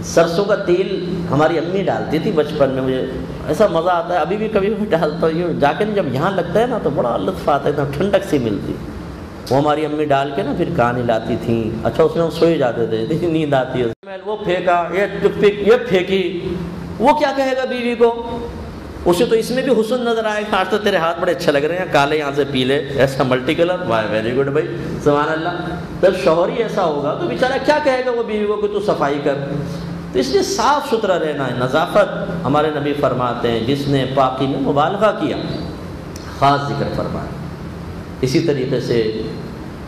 سرسوں کا تیل ہماری امی ڈالتی تھی بچپن میں، مجھے ایسا مزہ آتا ہے، ابھی بھی کبھی ڈالتا ہوں، جا کے جب یہاں لگتا ہے نا تو بڑا لطف آتا ہے، ایک دم ٹھنڈک سی ملتی، وہ ہماری امی ڈال کے نا پھر کان ہلاتی تھیں، اچھا اس میں ہم سوئے جاتے تھے، نیند آتی ہے، وہ پھینکا، یہ ٹک پک یہ پھینکی، وہ کیا کہے گا بیوی کو، اسے تو اس میں بھی حسن نظر آئے گا، آج تو تیرے ہاتھ بڑے اچھے لگ رہے ہیں، کالے یہاں سے پیلے، ایسا ملٹی کلر، واہ ویری گڈ بھائی سبحان اللہ۔ جب شوہر ہی ایسا ہوگا تو بیچارہ کیا کہے گا وہ بیوی کو کہ تو صفائی کر۔ تو اس لیے صاف ستھرا رہنا ہے، نظافت، ہمارے نبی فرماتے ہیں جس نے پاکی میں مبالغہ کیا خاص ذکر فرمایا۔ اسی طریقے سے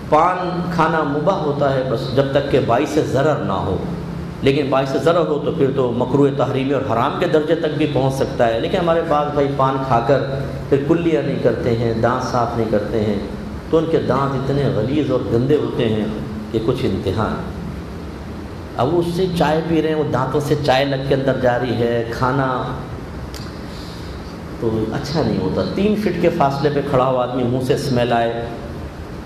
پان کھانا مباح ہوتا ہے بس جب تک کہ باعث ضرر نہ ہو، لیکن باعث ضرر ہو تو پھر تو مکروہ تحریمی اور حرام کے درجے تک بھی پہنچ سکتا ہے۔ لیکن ہمارے بعض بھائی پان کھا کر پھر کلیہ نہیں کرتے ہیں، دانت صاف نہیں کرتے ہیں، تو ان کے دانت اتنے غلیظ اور گندے ہوتے ہیں کہ کچھ انتہا نہیں۔ اب اس سے چائے پی رہے ہیں، وہ دانتوں سے چائے لگ کے اندر جا رہی ہے، کھانا تو اچھا نہیں ہوتا۔ 3 فٹ کے فاصلے پہ کھڑا ہوا آدمی منہ سے اسمیل آئے،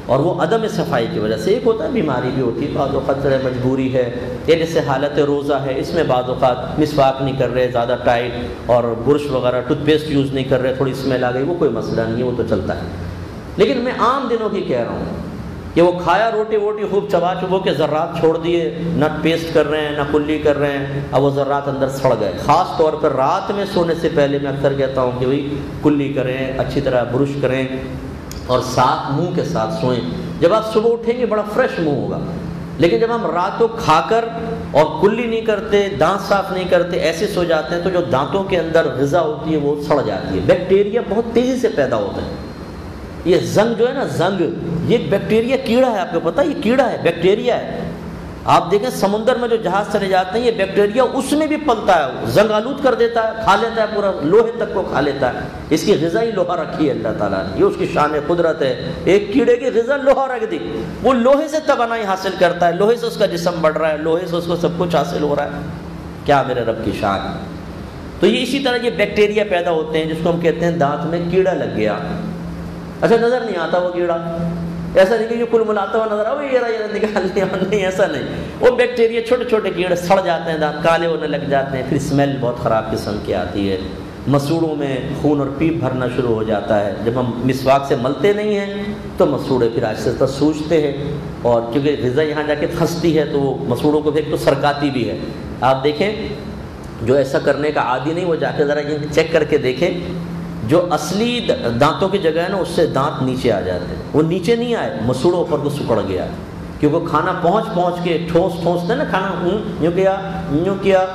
اور وہ عدم صفائی کی وجہ سے، ایک ہوتا ہے بیماری بھی ہوتی ہے، بعض اوقات مجبوری ہے، یا جیسے حالت روزہ ہے، اس میں بعض اوقات مسواک نہیں کر رہے زیادہ ٹائٹ، اور برش وغیرہ ٹوتھ پیسٹ یوز نہیں کر رہے، تھوڑی اسمیل آ گئی، وہ کوئی مسئلہ نہیں ہے، وہ تو چلتا ہے۔ لیکن میں عام دنوں کی کہہ رہا ہوں کہ وہ کھایا روٹی ووٹی خوب چبا چبو کے ذرات چھوڑ دیے، نہ پیسٹ کر رہے ہیں نہ کلی کر رہے ہیں، اب وہ ذرات اندر سڑ گئے۔ خاص طور پر رات میں سونے سے پہلے میں اکثر کہتا ہوں کہ بھائی کلی کریں، اچھی طرح برش کریں، اور صاف منہ کے ساتھ سوئیں. جب آپ صبح اٹھیں گے بڑا فریش منہ ہوگا. لیکن جب ہم رات کو کھا کر اور کلی نہیں کرتے، دانت صاف نہیں کرتے، ایسے سو جاتے ہیں تو جو دانتوں کے اندر غذا ہوتی ہے وہ سڑ جاتی ہے. بیکٹیریا بہت تیزی سے پیدا ہوتا ہے. یہ زنگ جو ہے نا، زنگ، یہ بیکٹیریا کیڑا ہے. آپ کو پتہ ہے یہ کیڑا ہے، بیکٹیریا ہے. آپ دیکھیں سمندر میں جو جہاز چلے جاتے ہیں یہ بیکٹیریا اس میں بھی پلتا ہے، زنگ آلود کر دیتا ہے، کھا لیتا ہے، پورا لوہے تک کو کھا لیتا ہے. اس کی غذائی لوہا رکھی ہے اللہ تعالیٰ نے، یہ اس کی شان قدرت ہے. ایک کیڑے کی غذا لوہا رکھ دی، وہ لوہے سے توانائی حاصل کرتا ہے، لوہے سے اس کا جسم بڑھ رہا ہے، لوہے سے اس کو سب کچھ حاصل ہو رہا ہے. کیا میرے رب کی شان. تو یہ اسی طرح یہ بیکٹیریا پیدا ہوتے ہیں جس کو ہم کہتے ہیں دانت میں کیڑا لگ گیا. اچھا نظر نہیں آتا وہ کیڑا، ایسا نہیں کہ جو کل ملاتا ہوا نظر آئے یہ نکال لیا، نہیں ایسا نہیں. وہ بیکٹیریا چھوٹے چھوٹے کیڑے سڑ جاتے ہیں، دانت کالے ہونے لگ جاتے ہیں، پھر اسمیل بہت خراب قسم کی آتی ہے. مسوڑوں میں خون اور پیپ بھرنا شروع ہو جاتا ہے. جب ہم مسواک سے ملتے نہیں ہیں تو مسوڑے پھر آہستہ آہستہ سوجتے ہیں، اور کیونکہ غذا یہاں جا کے پھنستی ہے تو وہ مسوڑوں کو بھی ایک تو سرکاتی بھی ہے. آپ دیکھیں جو ایسا کرنے کا عادی نہیں وہ جا کے ذرا یہ چیک کر کے دیکھیں، جو اصلی دانتوں کی جگہ ہے نا اس سے دانت نیچے آ جاتے ہیں. وہ نیچے نہیں آئے، مسوڑوں پر کو سکڑ گیا، کیونکہ کھانا پہنچ کے ٹھونستے نا کھانا، یوں کیا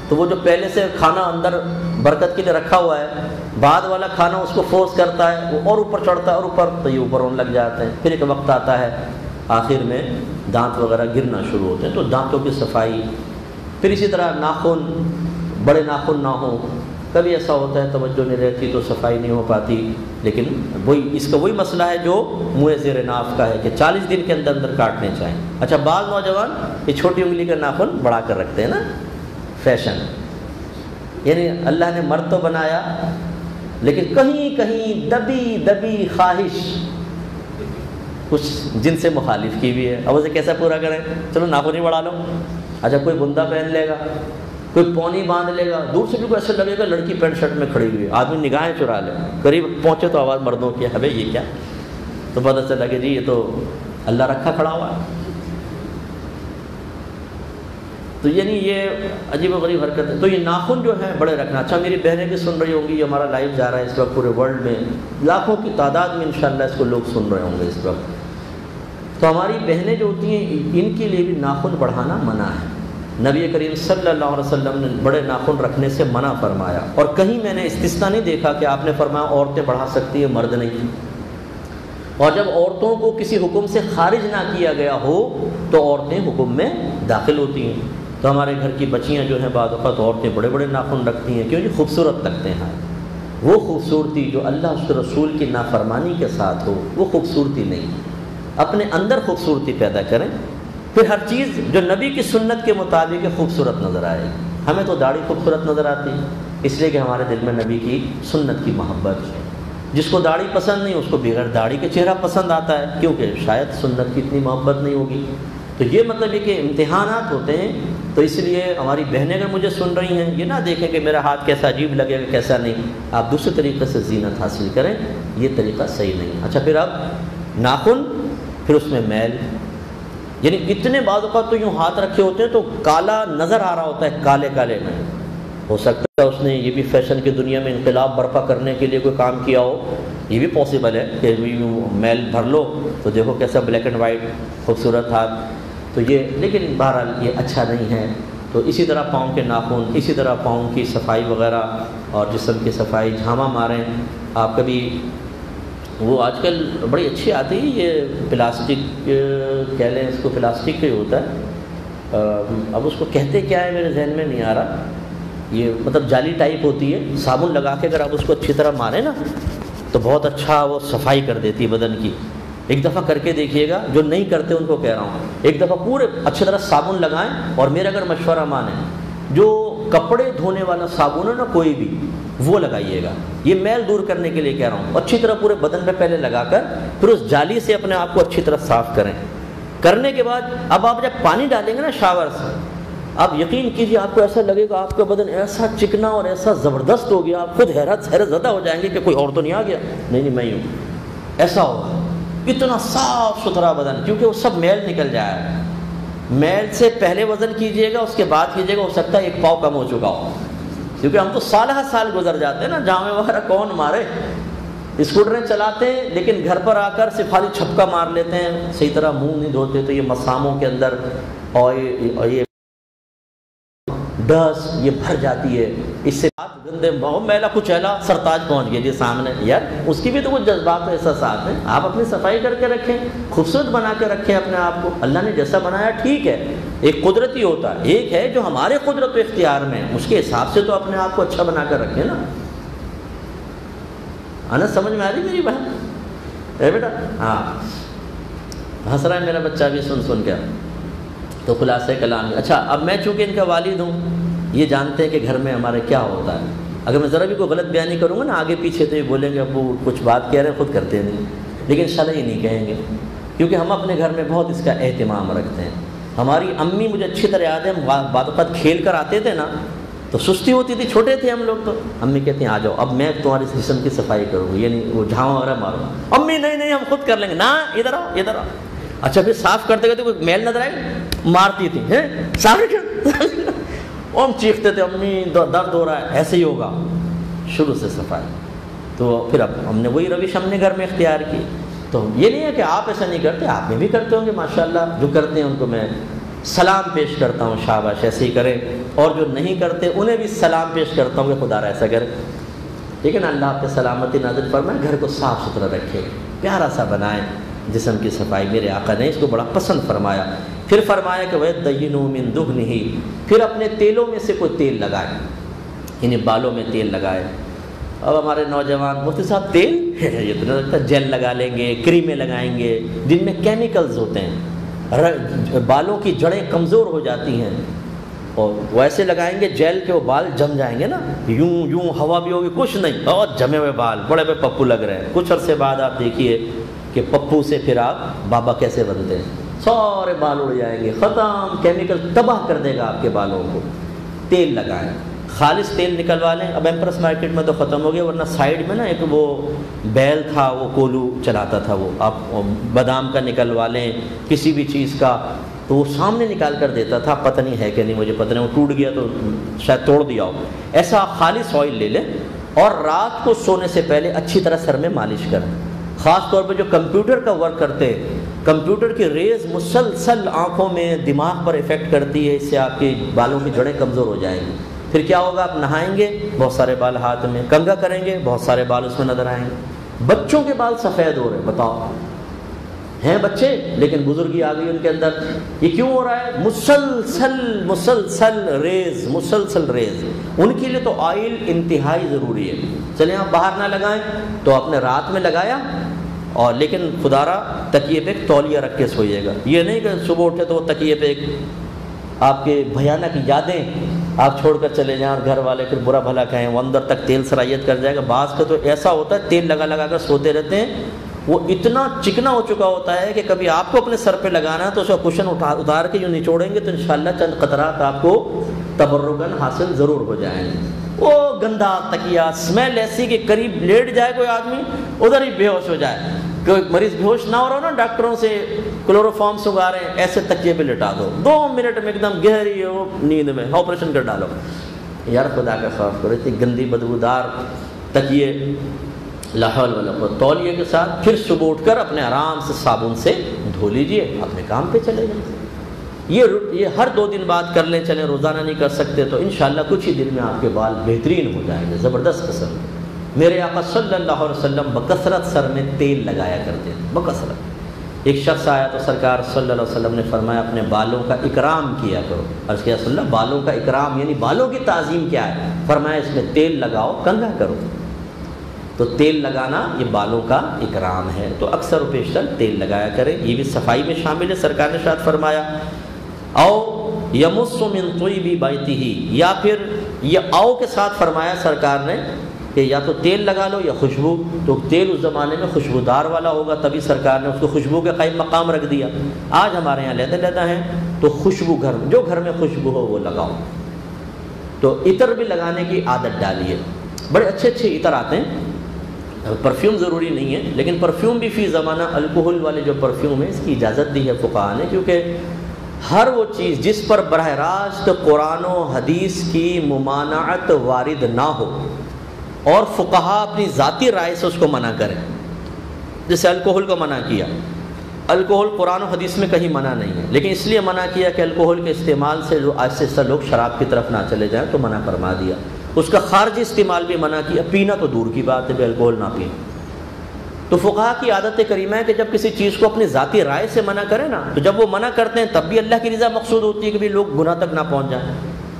تو وہ جو پہلے سے کھانا اندر برکت کے لیے رکھا ہوا ہے، بعد والا کھانا اس کو فورس کرتا ہے، وہ اور اوپر چڑھتا ہے اور اوپر، تو یہ اوپر ہونے لگ جاتے ہیں. پھر ایک وقت آتا ہے آخر میں دانت وغیرہ گرنا شروع ہوتے ہیں. تو دانتوں کی صفائی. پھر اسی طرح ناخن، بڑے ناخن نہ ہوں. کبھی ایسا ہوتا ہے توجہ نہیں رہتی تو صفائی نہیں ہو پاتی، لیکن اس کا وہی مسئلہ ہے جو منہ زیر ناف کا ہے کہ 40 دن کے اندر اندر کاٹنے چاہیں. اچھا بعض نوجوان یہ چھوٹی انگلی کا ناخن بڑھا کر رکھتے ہیں نا، فیشن. یعنی اللہ نے مرد تو بنایا لیکن کہیں کہیں دبی خواہش کچھ جن سے مخالف کی بھی ہے. اب اسے کیسا پورا کریں؟ چلو ناخن ہی بڑھا لو. اچھا کوئی بندہ پہن لے گا، کوئی پونی باندھ لے گا، دور سے بھی کوئی ایسا لگے گا لڑکی پینٹ شرٹ میں کھڑی ہوئی ہے، آدمی نگاہیں چرا لے، قریب پہنچے تو آواز مردوں کی ہے، یہ کیا؟ تو پتہ چلا کہ جی یہ تو اللہ رکھا کھڑا ہوا ہے. تو یعنی یہ عجیب و غریب حرکت ہے. تو یہ ناخن جو ہے بڑے رکھنا. اچھا میری بہنیں بھی سن رہی ہوں گی، یہ ہمارا لائیو جا رہا ہے اس وقت پورے ورلڈ میں، لاکھوں کی تعداد میں انشاءاللہ اس کو لوگ سن رہے ہوں گے اس وقت. تو ہماری بہنیں جو ہوتی ہیں ان کے لیے بھی ناخن بڑھانا منع ہے. نبی کریم صلی اللہ علیہ وسلم نے بڑے ناخن رکھنے سے منع فرمایا، اور کہیں میں نے استثناء نہیں دیکھا کہ آپ نے فرمایا عورتیں بڑھا سکتی ہیں مرد نہیں. اور جب عورتوں کو کسی حکم سے خارج نہ کیا گیا ہو تو عورتیں حکم میں داخل ہوتی ہیں. تو ہمارے گھر کی بچیاں جو ہیں بعض اوقات عورتیں بڑے بڑے ناخن رکھتی ہیں، کیوں جی خوبصورت لگتے ہیں. وہ خوبصورتی جو اللہ اس کے رسول کی نافرمانی کے ساتھ ہو وہ خوبصورتی نہیں. اپنے اندر خوبصورتی پیدا کریں، پھر ہر چیز جو نبی کی سنت کے مطابق خوبصورت نظر آئے. ہمیں تو داڑھی خوبصورت نظر آتی ہے اس لیے کہ ہمارے دل میں نبی کی سنت کی محبت ہے. جس کو داڑھی پسند نہیں اس کو بغیر داڑھی کے چہرہ پسند آتا ہے، کیونکہ شاید سنت کی اتنی محبت نہیں ہوگی. تو یہ مطلب ہے کہ امتحانات ہوتے ہیں. تو اس لیے ہماری بہنیں اگر مجھے سن رہی ہیں یہ نہ دیکھیں کہ میرا ہاتھ کیسا عجیب لگے گا کیسا نہیں. آپ دوسرے طریقے سے زینت حاصل کریں، یہ طریقہ صحیح نہیں. اچھا پھر اب ناخن، پھر اس میں میل. یعنی اتنے بعض اوقات تو یوں ہاتھ رکھے ہوتے ہیں تو کالا نظر آ رہا ہوتا ہے، کالے کالے میں. ہو سکتا ہے اس نے یہ بھی فیشن کی دنیا میں انقلاب برپا کرنے کے لیے کوئی کام کیا ہو، یہ بھی پاسبل ہے کہ میل بھر لو تو دیکھو کیسا بلیک اینڈ وائٹ خوبصورت ہاتھ. تو یہ لیکن بہرحال یہ اچھا نہیں ہے. تو اسی طرح پاؤں کے ناخن، اسی طرح پاؤں کی صفائی وغیرہ اور جسم کی صفائی. جھاما ماریں. آپ کبھی وہ آج کل بڑی اچھی آتی ہے یہ پلاسٹک کہہ لیں اس کو، پلاسٹک کا ہی ہوتا ہے. اب اس کو کہتے کیا ہے میرے ذہن میں نہیں آ رہا. یہ مطلب جالی ٹائپ ہوتی ہے، صابن لگا کے اگر آپ اس کو اچھی طرح ماریں نا تو بہت اچھا وہ صفائی کر دیتی ہے بدن کی. ایک دفعہ کر کے دیکھیے گا، جو نہیں کرتے ان کو کہہ رہا ہوں، ایک دفعہ پورے اچھی طرح صابن لگائیں. اور میرا اگر مشورہ مانیں، جو کپڑے دھونے والا صابن ہے نا کوئی بھی وہ لگائیے گا. یہ میل دور کرنے کے لیے کہہ رہا ہوں. اچھی طرح پورے بدن پہ پہلے لگا کر پھر اس جالی سے اپنے آپ کو اچھی طرح صاف کریں. کرنے کے بعد اب آپ جب پانی ڈالیں گے نا شاور سے، آپ یقین کیجیے آپ کو ایسا لگے گا آپ کا بدن ایسا چکنا اور ایسا زبردست ہو گیا، آپ خود حیرت زدہ ہو جائیں گے کہ کوئی اور تو نہیں آ گیا. نہیں میں ہی ہوں. ایسا ہوگا اتنا صاف ستھرا بدن، کیونکہ وہ سب میل نکل جائے گا. میل سے پہلے وزن کیجیے گا، اس کے بعد کیجیے گا، ہو سکتا ہے 1 پاؤ کم ہو چکا ہو، کیونکہ ہم تو سال گزر جاتے ہیں نا، جامع وغیرہ کون مارے. اسکوٹریں چلاتے ہیں لیکن گھر پر آ کر صرف خالی چھپکا مار لیتے ہیں، صحیح طرح منہ نہیں دھوتے، تو یہ مساموں کے اندر اور یہ ڈس یہ بھر جاتی ہے، اس سے بات گندے بہت میلا کچیلا سرتاج پہنچ گیا جی سامنے، یار اس کی بھی تو کچھ جذبات و احساسات ہیں، آپ اپنی صفائی کر کے رکھیں، خوبصورت بنا کے رکھیں اپنے آپ کو، اللہ نے جیسا بنایا ٹھیک ہے، ایک قدرتی ہوتا ہے، ایک ہے جو ہمارے قدرت و اختیار میں ہے، اس کے حساب سے تو اپنے آپ کو اچھا بنا کر رکھیں نا۔ آنا سمجھ میں آ رہی میری بہن اے بیٹا؟ ہاں ہنس رہا ہے میرا بچہ بھی سن کر، تو خلاصہ کلام ہے۔ اچھا اب میں چونکہ ان کا والد ہوں، یہ جانتے ہیں کہ گھر میں ہمارے کیا ہوتا ہے، اگر میں ذرا بھی کوئی غلط بیانی کروں گا نا آگے پیچھے تو یہ بولیں گے ابو کچھ بات کہہ رہے ہیں خود کرتے نہیں، لیکن انشاءاللہ یہ نہیں کہیں گے، کیونکہ ہم اپنے گھر میں بہت اس کا اہتمام رکھتے ہیں۔ ہماری امی مجھے اچھی طرح یاد ہے، ہم بعض اوقات کھیل کر آتے تھے نا تو سستی ہوتی تھی، چھوٹے تھے ہم لوگ، تو امی کہتی ہیں آ جاؤ اب میں تمہاری جسم کی صفائی کروں گی، یعنی وہ جھاؤں وغیرہ مارو، امی نہیں ہم خود کر لیں گے، نہ ادھر آؤ ادھر آؤ۔ اچھا پھر صاف کرتے کرتے کوئی میل نظر آئے مارتی تھی، صاف اور ہم چیختے تھے امی درد ہو رہا ہے، ایسے ہی ہوگا شروع سے صفائی۔ تو پھر اب ہم نے وہی روش ہم نے گھر میں اختیار کی۔ تو یہ نہیں ہے کہ آپ ایسا نہیں کرتے، آپ میں بھی کرتے ہوں گے ماشاءاللہ، جو کرتے ہیں ان کو میں سلام پیش کرتا ہوں، شاباش ایسے ہی کریں، اور جو نہیں کرتے انہیں بھی سلام پیش کرتا ہوں کہ خدا را ایسا کرے۔ لیکن اللہ آپ کے سلامتی نازل فرمائے، گھر کو صاف ستھرا رکھے، پیارا سا بنائیں، جسم کی صفائی میرے آقا نے اس کو بڑا پسند فرمایا۔ پھر فرمایا کہ وَيَدَّيِّنُوا مِن دُهْنِهِ، پھر اپنے تیلوں میں سے کوئی تیل لگائے، یعنی بالوں میں تیل لگائے۔ اب ہمارے نوجوان مفتی صاحب تیل یہ تو نہیں لگتا، جیل لگا لیں گے، کریمیں لگائیں گے جن میں کیمیکلز ہوتے ہیں، بالوں کی جڑیں کمزور ہو جاتی ہیں، اور ویسے لگائیں گے جیل کے وہ بال جم جائیں گے نا، یوں ہوا بھی ہوگی کچھ نہیں، بہت جمے ہوئے بال، بڑے بڑے پپو لگ رہے ہیں۔ کچھ عرصے بعد آپ دیکھیے کہ پپو سے پھر آپ بابا کیسے بنتے ہیں، سارے بال اڑ جائیں گے، ختم، کیمیکل تباہ کر دے گا آپ کے بالوں کو۔ تیل لگائیں، خالص تیل نکلوا لیں۔ اب ایمپرس مارکیٹ میں تو ختم ہو گیا، ورنہ سائیڈ میں نا ایک وہ بیل تھا، وہ کولو چلاتا تھا، وہ آپ بادام کا نکلوا لیں، کسی بھی چیز کا، تو وہ سامنے نکال کر دیتا تھا، پتہ نہیں ہے کہ نہیں، مجھے پتہ نہیں، وہ ٹوٹ گیا تو شاید توڑ دیا ہو۔ ایسا خالص آئل لے لیں اور رات کو سونے سے پہلے اچھی طرح سر میں مالش کریں، خاص طور پہ جو کمپیوٹر کا ورک کرتے ہیں، کمپیوٹر کی ریز مسلسل آنکھوں میں دماغ پر افیکٹ کرتی ہے، اس سے آپ کی بالوں کی جڑیں کمزور ہو جائیں گی۔ پھر کیا ہوگا، آپ نہائیں گے بہت سارے بال ہاتھ میں، کنگھا کریں گے بہت سارے بال اس میں نظر آئیں گے۔ بچوں کے بال سفید ہو رہے ہیں، بتاؤ ہیں بچے لیکن بزرگی آ گئی ان کے اندر، یہ کیوں ہو رہا ہے؟ مسلسل ریز۔ ان کے لیے تو آئل انتہائی ضروری ہے۔ چلیں آپ باہر نہ لگائیں تو آپ نے رات میں لگایا، اور لیکن خدارا تکیے پہ ایک تولیہ رکھ کے سوئیے گا، یہ نہیں کہ صبح اٹھے تو وہ تکیے پہ ایک آپ کے بھیانک یادیں آپ چھوڑ کر چلے جائیں، اور گھر والے پھر برا بھلا کہیں، وہ اندر تک تیل سرایت کر جائے گا۔ بعض کا تو ایسا ہوتا ہے تیل لگا کر سوتے رہتے ہیں، وہ اتنا چکنا ہو چکا ہوتا ہے کہ کبھی آپ کو اپنے سر پہ لگانا ہے تو اس کا کشن اتار کے یوں نچوڑیں گے تو انشاءاللہ چند قطرات آپ کو تبرکاً حاصل ضرور ہو جائیں گے۔ وہ گندا تکیہ، اسمیل ایسی کہ قریب لیٹ جائے کوئی آدمی ادھر ہی بے ہوش ہو جائے۔ کوئی مریض بے ہوش نہ ہو رہا ہو نا، ڈاکٹروں سے کلوروفارم سنگا رہے ہیں، ایسے تکیے پہ لٹا دو، 2 منٹ میں ایک دم گہری نیند میں آپریشن کر ڈالو۔ یار خدا کا خوف کرو، اتنی گندی بدبودار تکیے، لا حول ولا قوت، تولیے کے ساتھ پھر صبح اٹھ کر اپنے آرام سے صابن سے دھو لیجئے، اپنے کام پہ چلے جائیں۔ یہ ہر 2 دن بعد کر لیں، چلیں روزانہ نہیں کر سکتے تو انشاءاللہ کچھ ہی دن میں آپ کے بال بہترین ہو جائیں گے، زبردست قسم۔ میرے آقا صلی اللہ علیہ وسلم بکثرت سر میں تیل لگایا کرتے تھے، بکثرت۔ ایک شخص آیا تو سرکار صلی اللہ علیہ وسلم نے فرمایا اپنے بالوں کا اکرام کیا کرو۔ عرض کیا رسول اللہ بالوں کا اکرام یعنی بالوں کی تعظیم کیا ہے؟ فرمایا اس میں تیل لگاؤ، کنگھا کرو۔ تو تیل لگانا یہ بالوں کا اکرام ہے، تو اکثر و بیشتر تیل لگایا کریں، یہ بھی صفائی میں شامل ہے۔ سرکار نے ارشاد فرمایا او یمس من طیب بیتہ، یا پھر یہ او کے ساتھ فرمایا سرکار نے کہ یا تو تیل لگا لو یا خوشبو، تو تیل اس زمانے میں خوشبودار والا ہوگا، تبھی سرکار نے اس کو خوشبو کے قائم مقام رکھ دیا۔ آج ہمارے یہاں علیحدہ ہیں تو خوشبو جو گھر میں خوشبو ہو وہ لگاؤ۔ تو عطر بھی لگانے کی عادت ڈالیے، بڑے اچھے عطر آتے ہیں، پرفیوم ضروری نہیں ہے، لیکن پرفیوم بھی فی زمانہ الکوہل والے جو پرفیوم ہے اس کی اجازت دی ہے فقہاء نے، کیونکہ ہر وہ چیز جس پر براہ راست قرآن و حدیث کی ممانعت وارد نہ ہو اور فقہا اپنی ذاتی رائے سے اس کو منع کریں. جیسے الکوہل کو منع کیا، الکوہل قرآن و حدیث میں کہیں منع نہیں ہے، لیکن اس لیے منع کیا کہ الکوہل کے استعمال سے جو آہستہ آہستہ لوگ شراب کی طرف نہ چلے جائیں تو منع فرما دیا. اس کا خارجی استعمال بھی منع کیا، پینا تو دور کی بات ہے کہ الکوہل نہ پئیں. تو فقہا کی عادت کریمہ ہے کہ جب کسی چیز کو اپنی ذاتی رائے سے منع کریں نا، تو جب وہ منع کرتے ہیں تب بھی اللہ کی رضا مقصود ہوتی ہے کہ بھی لوگ گناہ تک نہ پہنچ جائیں.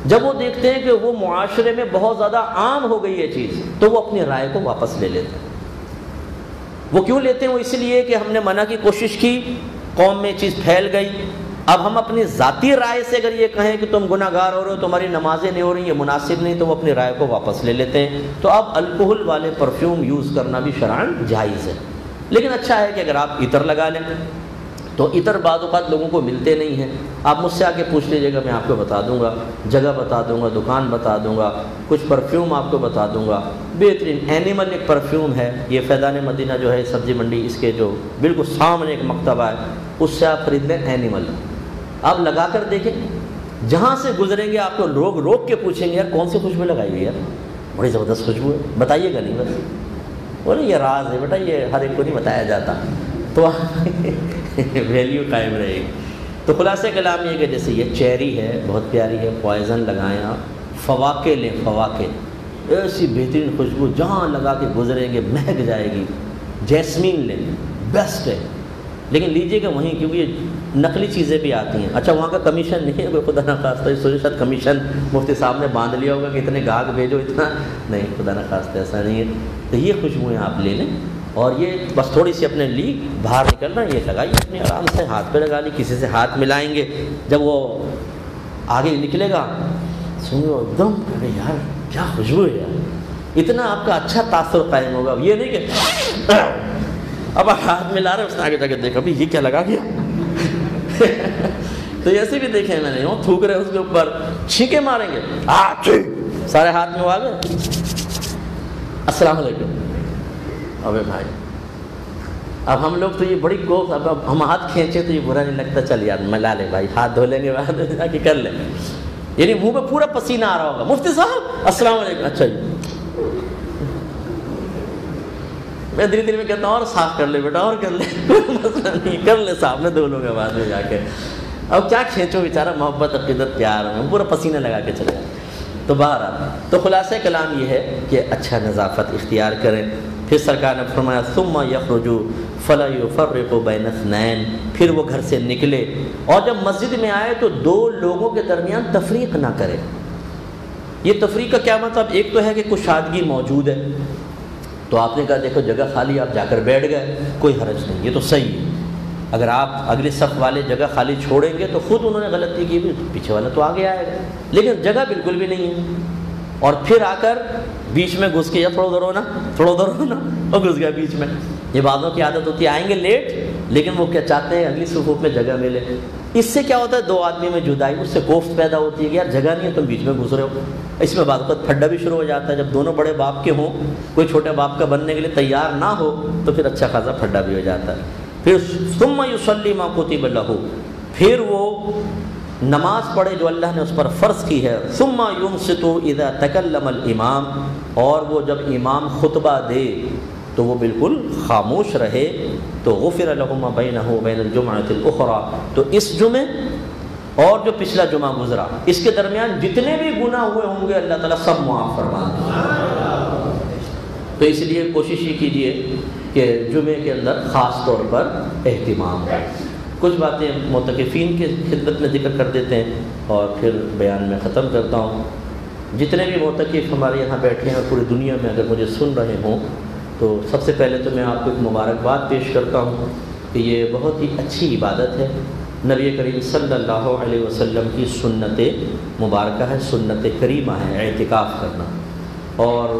جب وہ دیکھتے ہیں کہ وہ معاشرے میں بہت زیادہ عام ہو گئی یہ چیز تو وہ اپنی رائے کو واپس لے لیتے ہیں. وہ کیوں لیتے ہیں؟ وہ اس لیے کہ ہم نے منع کی کوشش کی، قوم میں یہ چیز پھیل گئی، اب ہم اپنی ذاتی رائے سے اگر یہ کہیں کہ تم گناہ گار ہو رہے ہو، تمہاری نمازیں نہیں ہو رہی، یہ مناسب نہیں، تو وہ اپنی رائے کو واپس لے لیتے ہیں. تو اب الکوہل والے پرفیوم یوز کرنا بھی شرعاً جائز ہے. لیکن اچھا ہے کہ اگر آپ عطر لگا لیں تو عطر بعض اوقات لوگوں کو ملتے نہیں ہیں. آپ مجھ سے آ کے پوچھ لیجیے گا، میں آپ کو بتا دوں گا، جگہ بتا دوں گا، دکان بتا دوں گا، کچھ پرفیوم آپ کو بتا دوں گا. بہترین اینیمل ایک پرفیوم ہے، یہ فیضان مدینہ جو ہے سبزی منڈی، اس کے جو بالکل سامنے ایک مکتبہ ہے، اس سے آپ خرید لیں. اینیمل آپ لگا کر دیکھیں، جہاں سے گزریں گے آپ کو لوگ روک کے پوچھیں گے یار کون سی خوشبو لگائی ہوئی ہے، بڑی زبردست خوشبو ہے، بتائیے گا نہیں بس. بولے یہ راز ہے بیٹا، یہ ہر ایک کو نہیں بتایا جاتا، تو ویلیو قائم رہے گی. تو خلاصہ کلام یہ کہ جیسے یہ چیری ہے، بہت پیاری ہے، پوائزن لگائیں آپ. فواکے لیں، فواکے ایسی بہترین خوشبو جہاں لگا کے گزریں گے مہک جائے گی. جیسمین لیں، بیسٹ ہے، لیکن لیجیے گا وہیں، کیونکہ یہ نقلی چیزیں بھی آتی ہیں. اچھا وہاں کا کمیشن نہیں ہے کوئی، خدا نخواستہ سوچے شاید کمیشن مفتی صاحب نے باندھ لیا ہوگا کہ اتنے گاہک بھیجو، اتنا نہیں، خدا نخواستہ ایسا نہیں ہے. تو یہ خوشبوئیں آپ لے لیں، اور یہ بس تھوڑی سی اپنے لی باہر نکلنا، یہ لگائیے اپنے آرام سے، ہاتھ پہ لگا لی، کسی سے ہاتھ ملائیں گے، جب وہ آگے نکلے گا سنو ایک دم کہ یار کیا خوشبو ہے یار، اتنا آپ کا اچھا تاثر قائم ہوگا. یہ نہیں کہ اب آپ ہاتھ ملا رہے، اس نے آگے جا کے دیکھا بھی یہ کیا لگا گیا. تو ایسے بھی دیکھے میں نے، تھوک رہے اس کے اوپر، چھینکے ماریں گے، سارے ہاتھ میں وہ آ گئے. السلام علیکم. ابے بھائی اب ہم لوگ تو یہ بڑی کوف، اب ہم ہاتھ کھینچے تو یہ برا نہیں لگتا، چل یار ملا لے بھائی، ہاتھ دھو لیں گے بعد میں جا کے کر لیں. یعنی منہ پہ پورا پسینہ آ رہا ہوگا، مفتی صاحب السلام علیکم. اچھا جی، میں دھیرے دھیرے میں کہتا ہوں اور صاف کر لے بیٹا، اور کر لے، کوئی مسئلہ نہیں، کر لے صاف، میں دھو لوں گا بعد میں جا کے. اب کیا کھینچو بیچارہ، محبت عقیدت پیار میں پورا پسینہ لگا کے چلے جائے. تو باہر تو خلاصہ کلام یہ ہے کہ اچھا نظافت اختیار کریں. پھر سرکار نے فرمایا ثم یخرجوا فلا یفرقوا بین اثنین، پھر وہ گھر سے نکلے اور جب مسجد میں آئے تو دو لوگوں کے درمیان تفریق نہ کرے. یہ تفریق کا کیا مطلب؟ ایک تو ہے کہ کشادگی موجود ہے تو آپ نے کہا دیکھو جگہ خالی، آپ جا کر بیٹھ گئے، کوئی حرج نہیں، یہ تو صحیح ہے. اگر آپ اگلے صف والے جگہ خالی چھوڑیں گے تو خود انہوں نے غلطی کی، بھی پیچھے والا تو آگے آئے گا، لیکن جگہ بالکل بھی نہیں ہے. اور پھر آ کر بیچ میں گھس کے یا تھوڑا ادھر ہونا، تھوڑا ادھر ہونا، اور گھس گیا بیچ میں. یہ بعضوں کی عادت ہوتی ہے، آئیں گے لیٹ لیکن وہ کیا چاہتے ہیں اگلی صفوف میں جگہ ملے. اس سے کیا ہوتا ہے، دو آدمی میں جدائی، اس سے کوفت پیدا ہوتی ہے کہ یار جگہ نہیں ہے تم بیچ میں گھس رہے ہو. اس میں بعض وقت پھڈا بھی شروع ہو جاتا ہے. جب دونوں بڑے باپ کے ہوں، کوئی چھوٹے باپ کا بننے کے لیے تیار نہ ہو تو پھر اچھا خاصا پھڈا بھی ہو جاتا ہے. پھر ثم یصلی ما کتب لہ، پھر وہ نماز پڑھے جو اللہ نے اس پر فرض کی ہے. ثم ینصت اذا تکلم الامام، اور وہ جب امام خطبہ دے تو وہ بالکل خاموش رہے. تو غفر له ما بینہ وبین الجمعۃ الاخری، تو اس جمعے اور جو پچھلا جمعہ گزرا اس کے درمیان جتنے بھی گناہ ہوئے ہوں گے اللہ تعالیٰ سب معاف فرما دے. تو اس لیے کوشش یہ کیجیے کہ جمعے کے اندر خاص طور پر اہتمام ہو. کچھ باتیں معتکفین کے خدمت میں ذکر کر دیتے ہیں اور پھر بیان میں ختم کرتا ہوں. جتنے بھی معتکف ہمارے یہاں بیٹھے ہیں پوری دنیا میں اگر مجھے سن رہے ہوں تو سب سے پہلے تو میں آپ کو ایک مبارکباد پیش کرتا ہوں کہ یہ بہت ہی اچھی عبادت ہے. نبی کریم صلی اللہ علیہ وسلم کی سنت مبارکہ ہے، سنت کریمہ ہے اعتکاف کرنا. اور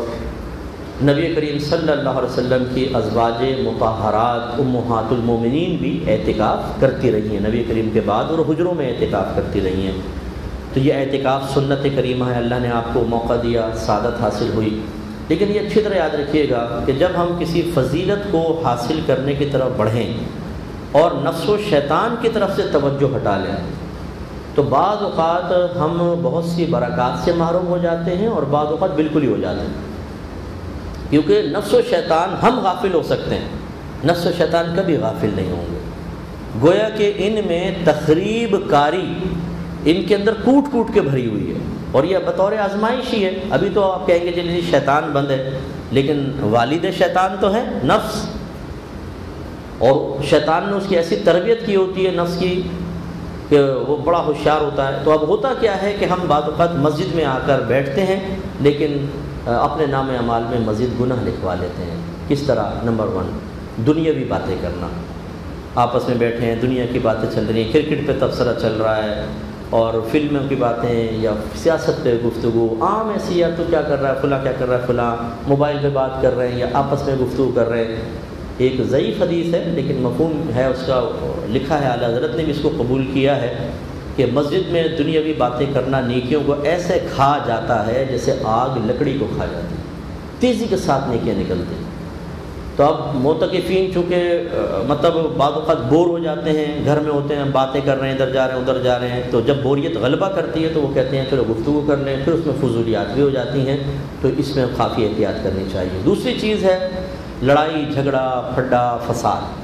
نبی کریم صلی اللہ علیہ وسلم کی ازواج مطہرات امہات المومنین بھی اعتکاف کرتی رہی ہیں نبی کریم کے بعد، اور حجروں میں اعتکاف کرتی رہی ہیں. تو یہ اعتکاف سنت کریمہ ہے، اللہ نے آپ کو موقع دیا، سعادت حاصل ہوئی. لیکن یہ اچھی طرح یاد رکھیے گا کہ جب ہم کسی فضیلت کو حاصل کرنے کی طرف بڑھیں اور نفس و شیطان کی طرف سے توجہ ہٹا لیں تو بعض اوقات ہم بہت سی برکات سے محروم ہو جاتے ہیں اور بعض اوقات بالکل ہی ہو جاتے ہیں. کیونکہ نفس و شیطان ہم غافل ہو سکتے ہیں، نفس و شیطان کبھی غافل نہیں ہوں گے۔ گویا کہ ان میں تخریب کاری ان کے اندر کوٹ کوٹ کے بھری ہوئی ہے، اور یہ بطور آزمائش ہی ہے۔ ابھی تو آپ کہیں گے جی شیطان بند ہے، لیکن والد شیطان تو ہے نفس، اور شیطان نے اس کی ایسی تربیت کی ہوتی ہے نفس کی کہ وہ بڑا ہوشیار ہوتا ہے۔ تو اب ہوتا کیا ہے کہ ہم بعض اوقات مسجد میں آ کر بیٹھتے ہیں، لیکن اپنے نام اعمال میں مزید گناہ لکھوا لیتے ہیں۔ کس طرح؟ نمبر 1، دنیاوی باتیں کرنا۔ آپس میں بیٹھے ہیں، دنیا کی باتیں چل رہی ہیں، کرکٹ پہ تبصرہ چل رہا ہے، اور فلموں کی باتیں یا سیاست پہ گفتگو عام ایسی، یا تو کیا کر رہا ہے فلاں، کیا کر رہا ہے فلاں، موبائل پہ بات کر رہے ہیں یا آپس میں گفتگو کر رہے ہیں۔ ایک ضعیف حدیث ہے لیکن مفہوم ہے اس کا، لکھا ہے اعلیٰ حضرت نے بھی اس کو قبول کیا ہے کہ مسجد میں دنیاوی باتیں کرنا نیکیوں کو ایسے کھا جاتا ہے جیسے آگ لکڑی کو کھا جاتی ہے، تیزی کے ساتھ نیکیاں نکلتی ہیں۔ تو اب معتکفین چونکہ مطلب بعض اوقات بور ہو جاتے ہیں، گھر میں ہوتے ہیں، باتیں کر رہے ہیں، ادھر جا رہے ہیں ادھر جا رہے ہیں، تو جب بوریت غلبہ کرتی ہے تو وہ کہتے ہیں چلو گفتگو کر لیں، پھر اس میں فضولیات بھی ہو جاتی ہیں، تو اس میں کافی احتیاط کرنی چاہیے۔ دوسری چیز ہے لڑائی جھگڑا پھڈا فساد۔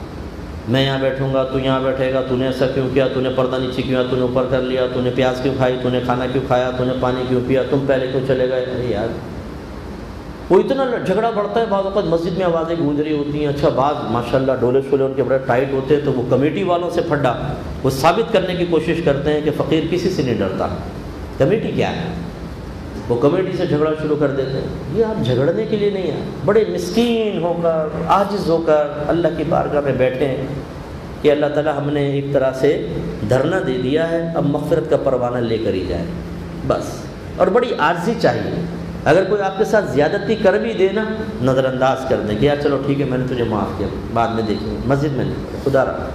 میں یہاں بیٹھوں گا تو یہاں بیٹھے گا، تو نے ایسا کیوں کیا، تو نے پردہ نیچے کیا، تو نے اوپر کر لیا، تو نے پیاز کیوں کھائی، تو نے کھانا کیوں کھایا، تو نے پانی کیوں پیا، تم پہلے کیوں چلے گئے۔ ارے یار وہ اتنا جھگڑا بڑھتا ہے، بعض اوقات مسجد میں آوازیں گونج رہی ہوتی ہیں، اچھا بعض ماشاءاللہ ڈولے شولے ان کے بڑے ٹائٹ ہوتے ہیں، تو وہ کمیٹی والوں سے پھڈا، وہ ثابت کرنے کی کوشش کرتے ہیں کہ فقیر کسی سے نہیں ڈرتا، کمیٹی کیا ہے، وہ کمیٹی سے جھگڑا شروع کر دیتے ہیں۔ یہ آپ جھگڑنے کے لیے نہیں ہیں، بڑے مسکین ہو کر عاجز ہو کر اللہ کی بارگاہ میں بیٹھے ہیں کہ اللہ تعالیٰ ہم نے ایک طرح سے دھرنا دے دیا ہے، اب مغفرت کا پروانہ لے کر ہی جائے بس۔ اور بڑی عاجزی چاہیے، اگر کوئی آپ کے ساتھ زیادتی کر بھی دے نا، نظر انداز کر دیں کہ یار چلو ٹھیک ہے میں نے تجھے معاف کیا، بعد میں دیکھیں گے، مسجد میں نہیں، خدا رہا۔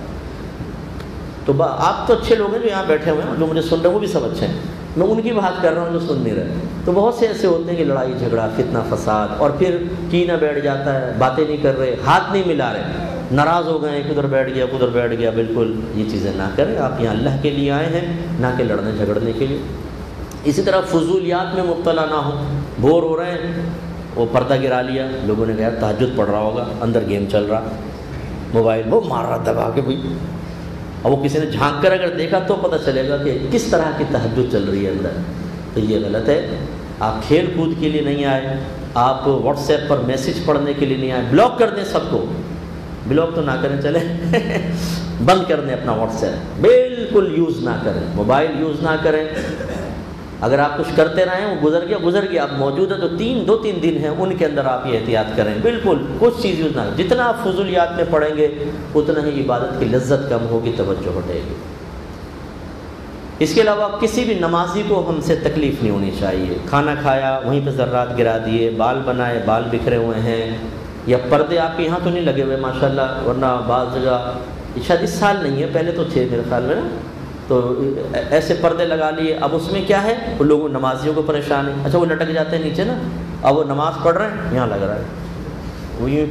تو آپ تو اچھے لوگ ہیں جو یہاں بیٹھے ہوئے ہیں، جو مجھے سن رہے ہیں وہ بھی سب اچھے ہیں، میں ان کی بات کر رہا ہوں جو سن نہیں رہے۔ تو بہت سے ایسے ہوتے ہیں کہ لڑائی جھگڑا فتنہ فساد، اور پھر کینہ بیٹھ جاتا ہے، باتیں نہیں کر رہے، ہاتھ نہیں ملا رہے، ناراض ہو گئے ہیں، کدھر بیٹھ گیا کدھر بیٹھ گیا۔ بالکل یہ چیزیں نہ کریں، آپ یہاں اللہ کے لیے آئے ہیں، نہ کہ لڑنے جھگڑنے کے لیے۔ اسی طرح فضولیات میں مبتلا نہ ہوں، بور ہو رہے ہیں، وہ پردہ گرا لیا، لوگوں نے کہا تہجد پڑھ رہا ہوگا، اندر گیم چل رہا، موبائل وہ مار رہا دبا کے بھائی، اور وہ کسی نے جھانک کر اگر دیکھا تو پتہ چلے گا کہ کس طرح کی تہجد چل رہی ہے اندر۔ تو یہ غلط ہے۔ آپ کھیل کود کے لیے نہیں آئے، آپ واٹس ایپ پر میسج پڑھنے کے لیے نہیں آئے، بلاک کر دیں سب کو، بلاک تو نہ کریں، چلیں بند کر دیں اپنا واٹس ایپ، بالکل یوز نہ کریں، موبائل یوز نہ کریں۔ اگر آپ کچھ کرتے رہیں، وہ گزر گیا، آپ موجود ہیں تو 2-3 دن ہیں، ان کے اندر آپ یہ احتیاط کریں، بالکل کچھ چیز یوز نہ کریں۔ جتنا آپ فضولیات میں پڑھیں گے اتنا ہی عبادت کی لذت کم ہوگی، توجہ ہٹے گی۔ اس کے علاوہ کسی بھی نمازی کو ہم سے تکلیف نہیں ہونی چاہیے۔ کھانا کھایا وہیں پہ ذرات گرا دیے، بال بنائے بال بکھرے ہوئے ہیں، یا پردے آپ کے یہاں تو نہیں لگے ہوئے ماشاءاللہ، ورنہ بعض جگہ شاید اس سال نہیں ہے، پہلے تو تھے میرے خیال میں نا، تو ایسے پردے لگا لیے۔ اب اس میں کیا ہے، وہ لوگوں نمازیوں کو پریشان ہے، اچھا وہ لٹک جاتے ہیں نیچے نا، اب وہ نماز پڑھ رہے ہیں یہاں لگ رہا ہے، وہ یوں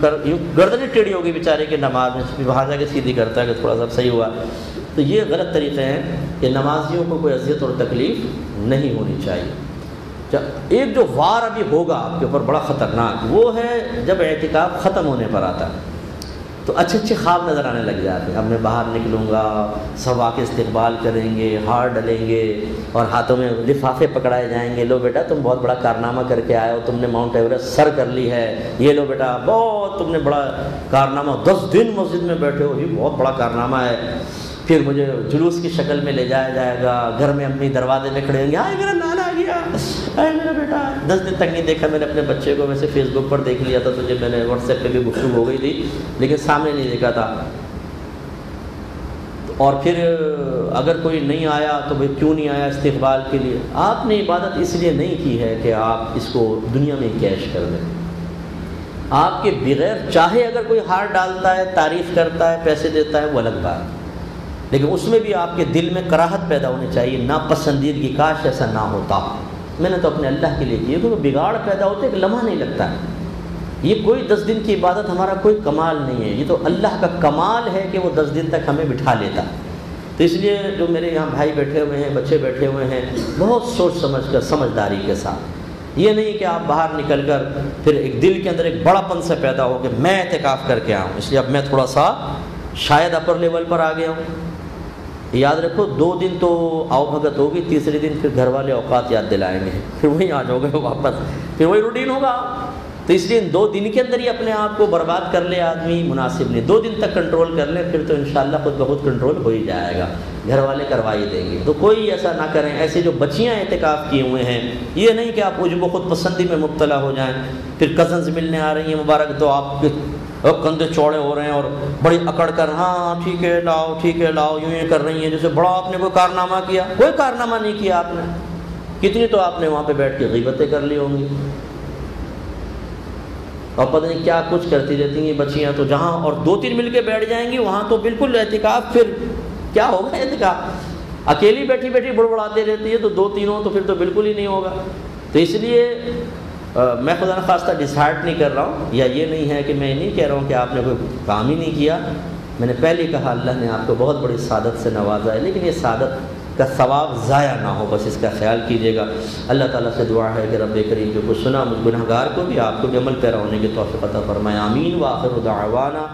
گردنیں ٹیڑھی ہوگی بیچارے کہ نماز میں وہاں جا کے سیدھی کرتا ہے کہ تھوڑا سا صحیح ہوا۔ تو یہ غلط طریقے ہیں کہ نمازیوں کو کوئی اذیت اور تکلیف نہیں ہونی چاہیے۔ ایک جو وار ابھی ہوگا آپ کے اوپر بڑا خطرناک، وہ ہے جب اعتکاف ختم ہونے پر آتا ہے تو اچھے اچھے خواب نظر آنے لگ جاتے ہیں۔ اب میں باہر نکلوں گا، سب آ کے استقبال کریں گے، ہار ڈلیں گے، اور ہاتھوں میں لفافے پکڑائے جائیں گے، لو بیٹا تم بہت بڑا کارنامہ کر کے آئے ہو، تم نے ماؤنٹ ایوریسٹ سر کر لی ہے، یہ لو بیٹا بہت تم نے بڑا کارنامہ، 10 دن مسجد میں بیٹھے ہو، یہ بہت بڑا کارنامہ ہے۔ پھر مجھے جلوس کی شکل میں لے جایا جائے گا، گھر میں امی دروازے میں کھڑے ہوں گے، آئے میرا لالا آ گیا، آئے میرا بیٹا۔ 10 دن تک نہیں دیکھا میں نے اپنے بچے کو، ویسے فیس بک پر دیکھ لیا تھا، تجھے میں نے واٹس ایپ پہ بھی گفتگو ہو گئی تھی، لیکن سامنے نہیں دیکھا تھا۔ اور پھر اگر کوئی نہیں آیا تو بھائی کیوں نہیں آیا استقبال کے لیے؟ آپ نے عبادت اس لیے نہیں کی ہے کہ آپ اس کو دنیا میں کیش کر دیں۔ آپ کے بغیر چاہے اگر کوئی ہار ڈالتا ہے، تعریف کرتا ہے، پیسے دیتا ہے، وہ الگ بات، لیکن اس میں بھی آپ کے دل میں کراہت پیدا ہونی چاہیے، ناپسندیدگی، کاش ایسا نہ ہوتا، میں نے تو اپنے اللہ کے لیے کی ہے۔ کیونکہ بگاڑ پیدا ہوتے ایک لمحہ نہیں لگتا ہے، یہ کوئی 10 دن کی عبادت ہمارا کوئی کمال نہیں ہے، یہ تو اللہ کا کمال ہے کہ وہ 10 دن تک ہمیں بٹھا لیتا۔ تو اس لیے جو میرے یہاں بھائی بیٹھے ہوئے ہیں، بچے بیٹھے ہوئے ہیں، بہت سوچ سمجھ کر، سمجھداری کے ساتھ یہ نہیں کہ آپ باہر نکل کر پھر ایک دل کے اندر ایک بڑا پن سے پیدا ہو کہ میں اعتکاف کر کے آؤں، اس لیے اب میں تھوڑا سا شاید اپر لیول پر آ گیا ہوں۔ یاد رکھو 2 دن تو آؤ بھگت ہوگی، تیسرے دن پھر گھر والے اوقات یاد دلائیں گے، پھر وہیں آ جاؤ گے واپس، پھر وہی روٹین ہوگا۔ تو اس لیے 2 دن کے اندر ہی اپنے آپ کو برباد کر لے آدمی مناسب نہیں، 2 دن تک کنٹرول کر لے، پھر تو انشاءاللہ خود بخود کنٹرول ہو ہی جائے گا، گھر والے کروا ہی دیں گے۔ تو کوئی ایسا نہ کریں، ایسے جو بچیاں اعتکاف کیے ہوئے ہیں، یہ نہیں کہ آپ عجب و خود پسندی میں مبتلا ہو جائیں، پھر کزنز ملنے آ رہی ہیں مبارک، تو آپ کے کندھے چوڑے ہو رہے ہیں اور بڑی اکڑ کر ہاں ٹھیک ہے لاؤ ٹھیک ہے لاؤ یوں یہ کر رہی ہیں جیسے بڑا آپ نے کوئی کارنامہ کیا۔ کوئی کارنامہ نہیں کیا آپ نے، کتنی تو آپ نے وہاں پہ بیٹھ کے غیبتیں کر لی ہوں گی، اور پتہ نہیں کیا کچھ کرتی رہتی ہیں بچیاں، تو جہاں اور 2-3 مل کے بیٹھ جائیں گی وہاں تو بالکل اعتکاف، پھر کیا ہوگا اعتکاف؟ اکیلی بیٹھی بیٹھی بڑبڑاتے رہتی ہے، تو 2-3 ہوں تو پھر تو بالکل ہی نہیں ہوگا۔ تو اس لیے میں خدا نخواستہ ڈسہارٹ نہیں کر رہا ہوں، یا یہ نہیں ہے کہ میں نہیں کہہ رہا ہوں کہ آپ نے کوئی کام ہی نہیں کیا۔ میں نے پہلے کہا اللہ نے آپ کو بہت بڑی سعادت سے نوازا ہے، لیکن یہ سعادت کا ثواب ضائع نہ ہو، بس اس کا خیال کیجیے گا۔ اللہ تعالیٰ سے دعا ہے کہ رب کریم جو کچھ سنا مجھ گنہگار کو بھی آپ کو بھی عمل پیرا ہونے کی توفیق عطا فرمائے، آمین۔ وآخر دعوانا